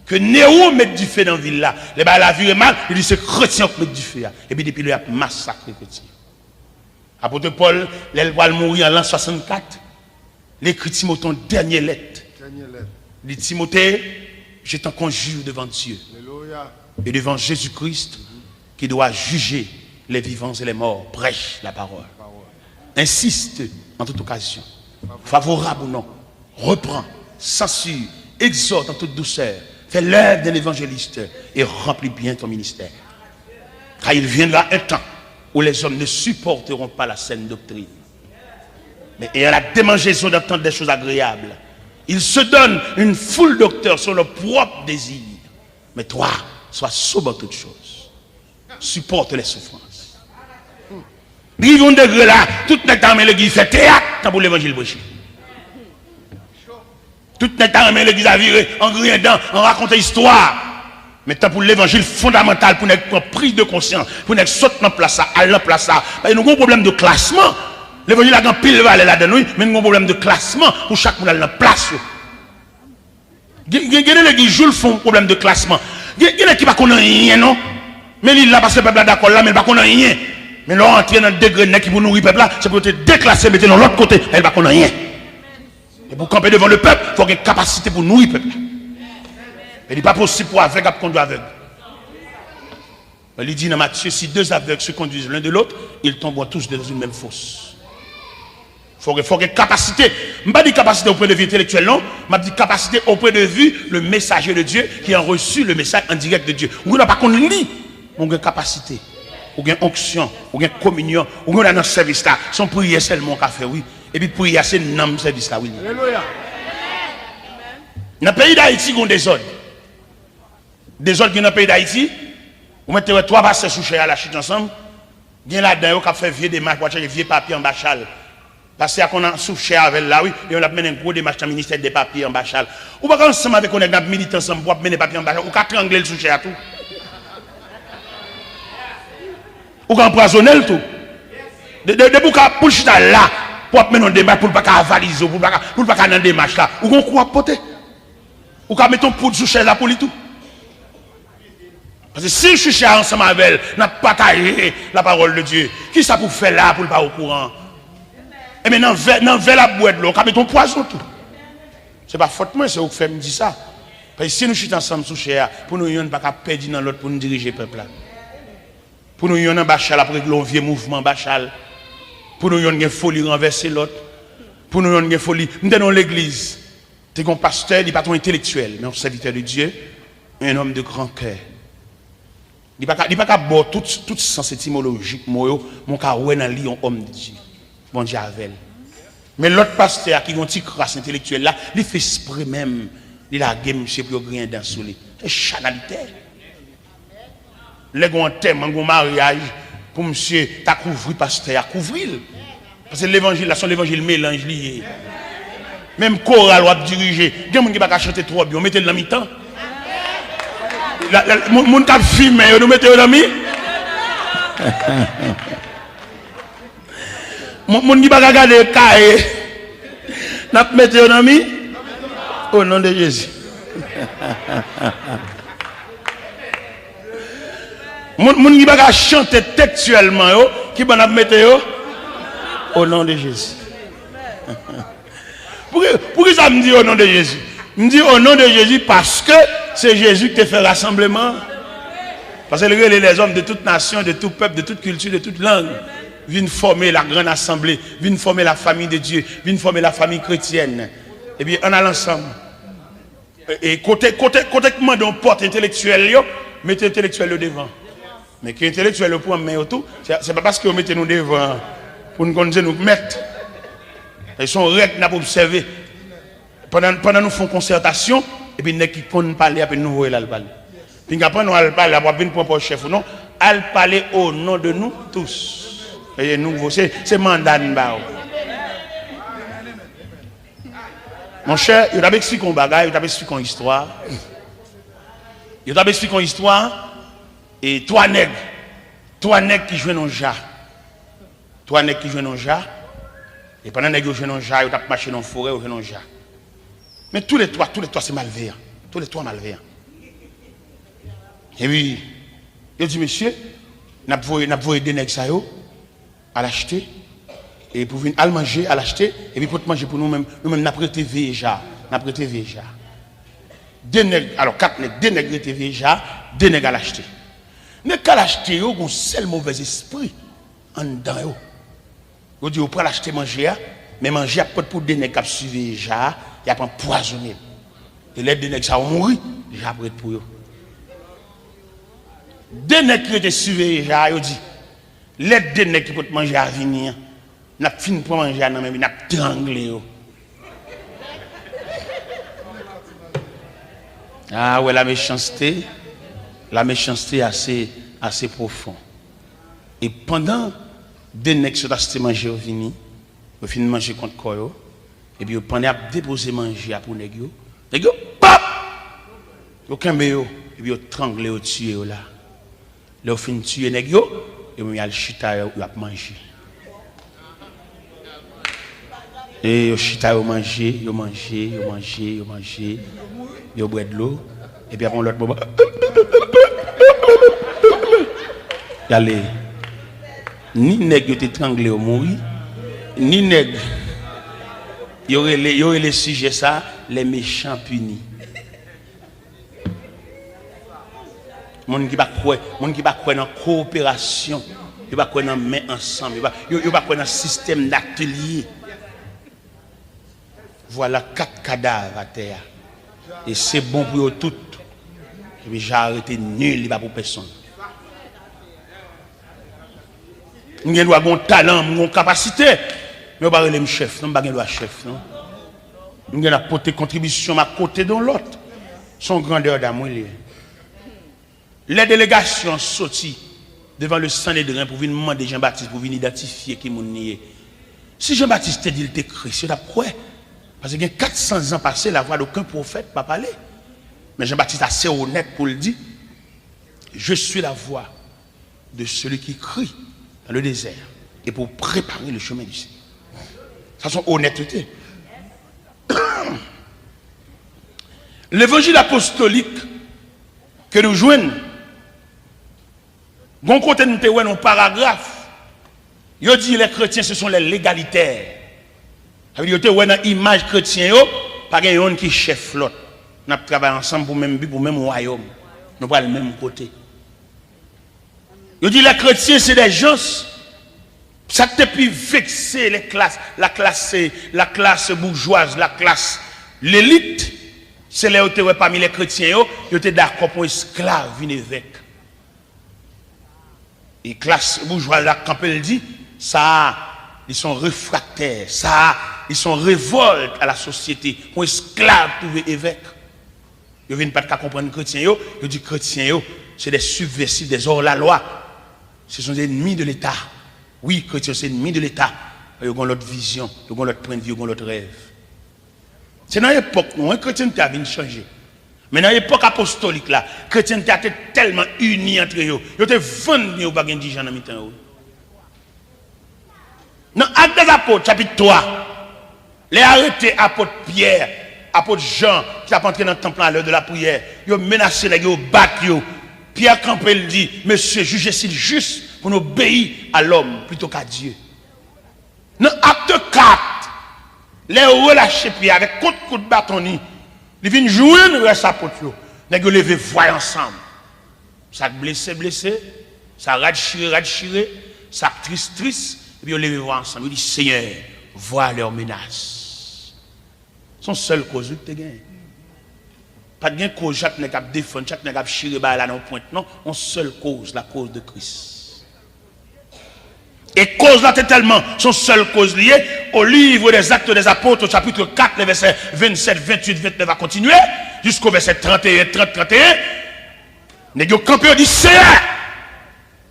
que Néron met du feu dans la ville là. Les gens la vie mal, il dit c'est chrétien qui met du feu. Et puis depuis, il a massacré les chrétiens. Apôtre Paul, il va mourir en l'an 64. L'écrit Timothée, dernière lettre. Il dit Timothée, je t'en conjure devant Dieu et devant Jésus-Christ qui doit juger les vivants et les morts. Prêche la parole. Insiste en toute occasion, favorable ou non, reprend, censure, exhorte en toute douceur, fais l'œuvre d'un évangéliste et remplis bien ton ministère. Car il viendra un temps où les hommes ne supporteront pas la saine doctrine, mais ayant la démangeaison d'entendre des choses agréables. Ils se donnent une foule docteurs sur leur propre désir. Mais toi, sois sobre en toutes choses. Supporte les souffrances. Ils vont degré là, tout le temps, l'église fait théâtre pour l'évangile prêché. Tout le temps, l'église a viré en griendant, en racontant histoire. Mais tant pour l'évangile fondamental, pour notre prise de conscience, pour notre sauter dans place, aller dans place. Nous avons un problème de classement. L'évangile a un pile valet là-dedans, mais nous avons un problème de classement pour chaque monde dans place. Il y a des gens qui font un problème de classement. Il y a des gens qui ne connaissent rien, non? Mais il là parce que le peuple est d'accord là, mais il ne connaît rien. Mais là, entrer dans le degré qui vous nourrir le peuple là, c'est pour te déclasser, mettre dans l'autre côté, elle ne connaît rien. Et pour camper devant le peuple, il faut avoir une capacité pour nourrir le peuple. Il n'est pas possible pour aveugle à conduire aveugle. Il dit dans Matthieu, si deux aveugles se conduisent l'un de l'autre, ils tomberont tous dans une même fosse. Il Faut que capacité, je ne pas dire capacité au point de vue intellectuel, non, je dis capacité au point de vue le messager de Dieu qui a reçu le message en direct de Dieu. Ou n'a pas qu'on lit, on a capacité, ou une onction, ou une communion, ou on a un service là, son prière seulement qu'a fait, oui. Et puis prière c'est un service là, oui. Alléluia. Dans le pays d'Haïti, il y a des ordres. Des ordres qui dans le pays d'Haïti, vous mettez trois pasteurs sous chair à la chute ensemble, il y a là-dedans qui a fait vieux démarches, pour acheter vieux papiers en bachal. Parce qu'on a sous cher avec là, oui, et on a mené un gros démarche dans le ministère des papiers en bachal. Ou pas ensemble avec on a milité ensemble pour mener des papiers en bachal, ou qu'à trangler le sous cher tout. Ou qu'à empoisonner le tout. De pour chita là, pour mener un démarche, pour ne pas avaliser, pour ne pas dans une démarche là. Ou qu'on croit poter. Ou qu'à mettre un poudre sous cher là pour lui tout. Parce que si je suis ensemble avec elle, on a partagé la parole de Dieu. Qui ça pour faire là pour ne pas au courant? Et maintenant, dans la boîte, on a mis ton poison tout. Ce n'est pas faute moi, c'est vous qui fait me dire ça. Parce que si nous sommes ensemble sous cher, pour nous, ne pas perdre dans l'autre pour nous diriger le peuple. Pour nous, on a bachal après que l'on vieux mouvement bachal. Pour nous, on a une folie renverser l'autre. Pour nous, on a une folie. Nous sommes dans l'église. Tu es un pasteur, il n'est pas ton intellectuel, mais un serviteur de Dieu, un homme de grand cœur. Il n'est pas qu'à boire tout sens étymologique, mon cas, où est un homme de Dieu. Bon Dieu avec. Mais l'autre pasteur qui a une petite crasse intellectuelle là, il fait esprit même, il a game monsieur pour rien dans sous lui. C'est chanalité. Les gens thème, un mariage pour monsieur t'a couvrir pasteur, à couvrir. Parce que l'évangile là, son l'évangile mélange lié. Même chorale ou diriger, il y a des gens qui va chanter trop bien, on mettez le dans mi-temps. Mon cap filmé, nous mettez le dans mi. Mon qui va regarder le cahier, n'a pas mettre un ami au nom de Jésus. Mon qui va chanter textuellement, qui va mettre au nom de Jésus. Pourquoi ça me dit au nom de Jésus? Me dit au nom de Jésus parce que c'est Jésus qui te fait rassemblement. Parce que les hommes de toute nation, de tout peuple, de toute culture, de toute langue viennent former la grande assemblée, viennent former la famille de Dieu, viennent former la famille chrétienne. Et bien, on a l'ensemble. Et côté comment on porte intellectuel, mettez intellectuel devant. Mais qui intellectuel pour mettre autour, c'est pas parce que vous mettez nous devant pour nous mettre. Ils sont règles pour observer. Pendant nous faisons concertation, et puis nous qui parler, et puis nous voyons là parler. Puis après nous allons parler, après venir pour le chef ou non, allons parler au nom de nous tous. Et nous, c'est mandat de nous. Mon cher, il t'a expliqué un bagage, il t'a expliqué une histoire. Il t'a expliqué une histoire, et trois nègres qui jouent dans le jar. Trois nègres qui jouent dans le jar. Et pendant que vous jouez dans le jar, vous avez marché dans la forêt, vous jouez dans le jar. Mais tous les trois, c'est malveillant. Tous les trois malveillants. Et puis, il dit, monsieur, nous avons des nègres à l'acheter. Et pour venir à manger, à l'acheter. Et puis pour manger pour nous-mêmes, nous avons prêté déjà. Nous avons prêté déjà. Deux nègres, alors quatre nègres, deux nègres prêtés déjà, deux nègres à l'acheter. Mais qu'à l'acheter, ils ont un seul mauvais esprit en dedans. Vous dites, vous pouvez l'acheter manger, mais manger à pour des nègres qui suivent déjà, il y a pas empoisonné. Et les deux nègres, ça va mourir, déjà prêt pour eux. Deux nègres qui étaient suivés déjà, ils dit, les deux nègres qui peuvent manger à venir, n'a fini pour manger à nous, mais n'a tranglé. Ah ouais, la méchanceté est assez profonde. Et pendant deux nègres qui sont manger au vini, ils finissent manger contre quoi, et puis pendant à déposer manger pour nègres, pap, ils cambe et puis ils tranglé au tuer là. Ils finissent tuer nègres et puis ils chita ils a manger. Et ils chita ils manger, ils boivent de l'eau et puis après l'autre moment allez ni nègre était étranglé au mourir ni nègre il y aurait les sujets ça les méchants punis monde qui pas croire dans coopération il pas croire dans main ensemble il pas croire dans système d'atelier voilà 4 cadavres à terre. Et c'est bon pour eux toutes. Et puis j'ai arrêté nul, il n'y a pas pour personne. Nous avons un talent, une capacité. Mais on va pas chef, non, on va chef, non. Nous avons apporté contribution à côté de l'autre. Son grandeur d'amour. Les délégations sorties devant le Sanhédrin pour venir demander Jean-Baptiste, pour venir identifier qui est. Si Jean-Baptiste te dit il t'écrit, c'est la quoi? Parce qu'il y a 400 ans passés, la voix d'aucun prophète n'a pas parlé. Mais Jean-Baptiste est assez honnête pour le dire. Je suis la voix de celui qui crie dans le désert et pour préparer le chemin du Seigneur. Ça, c'est honnêteté. L'évangile apostolique que nous jouons, bon côté nous avons un paragraphe, il dit les chrétiens ce sont les légalitaires. Ça veut dire que dans l'image chrétienne, pas quelqu'un qui chef l'autre. Nous travaillons ensemble pour même but, pour même royaume. Nous pas le même côté. Il dit les chrétiens c'est des gens ça te plus vexer les classes, la classe bourgeoise, la classe l'élite, c'est là où tu parmi les chrétiens, ils étaient d'accord pour esclaves venir avec. Et classe bourgeoise là quand elle dit ça ils sont réfractaires, ça ils sont révoltes à la société, pour esclaves trouver évêque. Ils viennent pas de comprendre chrétiens ils disent chrétiens c'est des subversifs, des hors-la-loi. Ce sont des ennemis de l'État. Oui, chrétiens, c'est ennemis de l'État. Ils ont l'autre vision, ils ont l'autre point de vue, ils ont l'autre rêve. C'est dans l'époque où un chrétien a venu changer. Mais dans l'époque apostolique, là, les chrétiens étaient tellement unis entre eux. Ils étaient vendus au bagage de gens dans le temps. Dans Actes des Apôtres, chapitre 3, les arrêtés apôtres Pierre, apôtre Jean, qui a entré dans le temple à l'heure de la prière, ils ont menacé les gars, ils ont battu. Pierre Campbell dit, monsieur, jugez-il juste pour nous obéir à l'homme plutôt qu'à Dieu. Dans Acte 4, les relâchés Pierre avec coup de bâton, ils viennent jouer le reste apôtre. Les gars lever voix ensemble. Ça blessé, ça rade-chiré, ça triste, et puis ils lever voix ensemble. Ils disent, Seigneur, vois leurs menaces. Son seul cause que tu as gagné. Pas de cause, chaque n'est qu'à défendre, chaque n'est qu'à chirer là dans le point. Non, une seule cause, la cause de Christ. Et cause là, c'est tellement son seule cause liée au livre des Actes des Apôtres, au chapitre 4, les versets 27, 28, 29, va continuer, jusqu'au verset 31, 30, 31. Nous avons campé, on dit, Seigneur,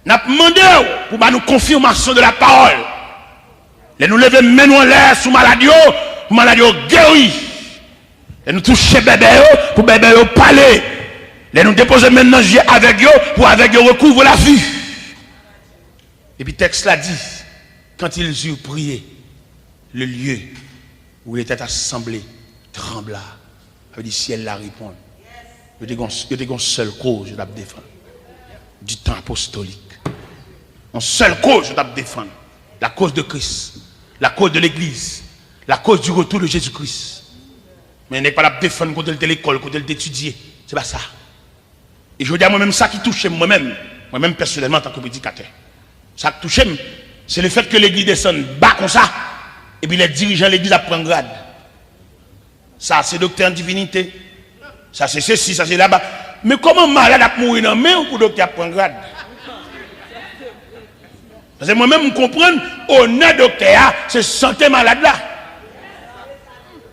nous avons demandé pour nous confirmation de la parole. Les nous lever maintenant en l'air sous maladie, guéri. Et nous toucher bébé pour bébé parler. Les nous déposer maintenant avec eux pour avec eux recouvre la vue. Et puis texte là dit, quand ils eurent prié, le lieu où il était assemblé trembla. Ça veut dire ciel la répond. Il y a une seule cause je dois défendre. Du temps apostolique. Une seule cause je dois défendre. La cause de Christ. La cause de l'Église. La cause du retour de Jésus-Christ. Mais n'est pas la défendre contre l'école, contre l'étudier. C'est pas ça. Et je dis à moi-même ça qui touche moi-même personnellement en tant que prédicateur. Ça qui touche, c'est le fait que l'église descende bas comme ça. Et puis les dirigeants de l'église apprennent grade. Ça c'est docteur en divinité. Ça c'est ceci, ça c'est là-bas. Mais comment malade a mourir dans main ou pour docteur apprend grade? Parce que moi-même je comprends, honneur docteur, c'est santé malade là.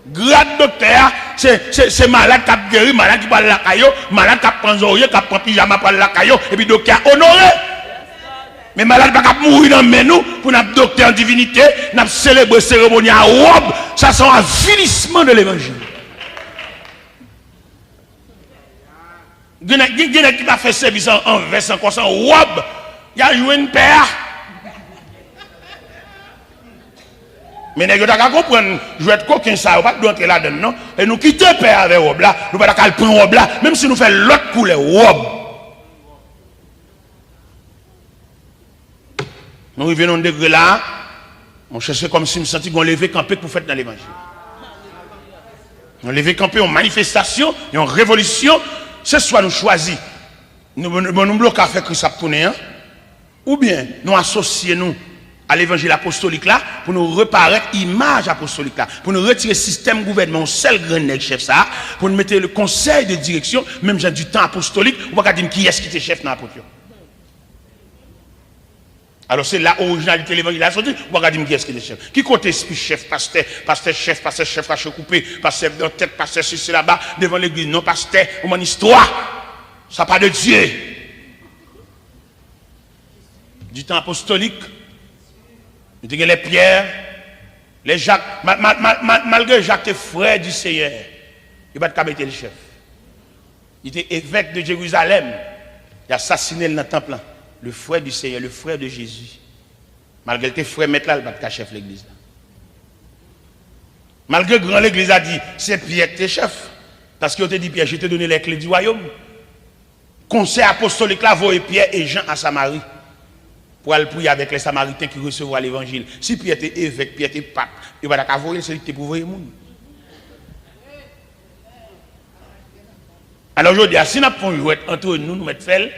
Grade docteur, c'est malade qui a guéri, malade qui parle la caillou, malade qui prend zoye, qui prend pyjama pour la caillou, et puis docteur honoré. Mais malade pas mourir dans nous pour notre docteur en divinité, nous célébrer cérémonie à robe, ça c'est un avilissement de l'évangile. Il y a qui a fait service en veste, en robe, il a joué une paire. Mais nous devons comprendre, je vais être coquin ça, on va pas entrer là-dedans, non? Et nous quitter le père avec robe là, nous ne pouvons pas prendre robe là, même si nous faisons l'autre couleur, robe. Nous revenons de degré là, on cherche comme si nous sentions qu'on levait campé pour faire dans l'évangile. On levait campé en manifestation, et en révolution, c'est soit nous choisissons, nous bloquons à faire que ça tourne, ou bien nous associons nous à l'évangile apostolique là, pour nous reparaître image apostolique là, pour nous retirer système gouvernement, seul grand chef ça, pour nous mettre le conseil de direction, même j'ai du temps apostolique, on va pas dire qui est-ce qui était chef dans l'apôtre. Alors c'est là originalité l'évangile a sorti, on va dire qui est-ce qui est chef. Qui compte esprit chef, pasteur chef, rache coupé, pasteur dans tête, pasteur ceci là-bas, devant l'église, non pasteur, on m'en histoire. Ça pas de Dieu. Du temps apostolique, nous avons les Pierre, les Jacques, malgré Jacques était frère du Seigneur, il va pas mettre le chef. Il était évêque de Jérusalem, il a assassiné dans le temple, le frère du Seigneur, le frère de Jésus. Malgré que frère maître là, il va pas chef l'église. Malgré que grand l'église a dit, c'est Pierre qui est chef, parce qu'il a dit Pierre, je te donné les clés du royaume. Conseil apostolique là, voyez Pierre et Jean à Samarie. Pour aller prier avec les Samaritains qui recevront l'évangile. Si Pierre était évêque, Pierre était pape, il va pas voir celui qui est pour voir les gens. Alors aujourd'hui, si nous avons une entre nous, nous mettons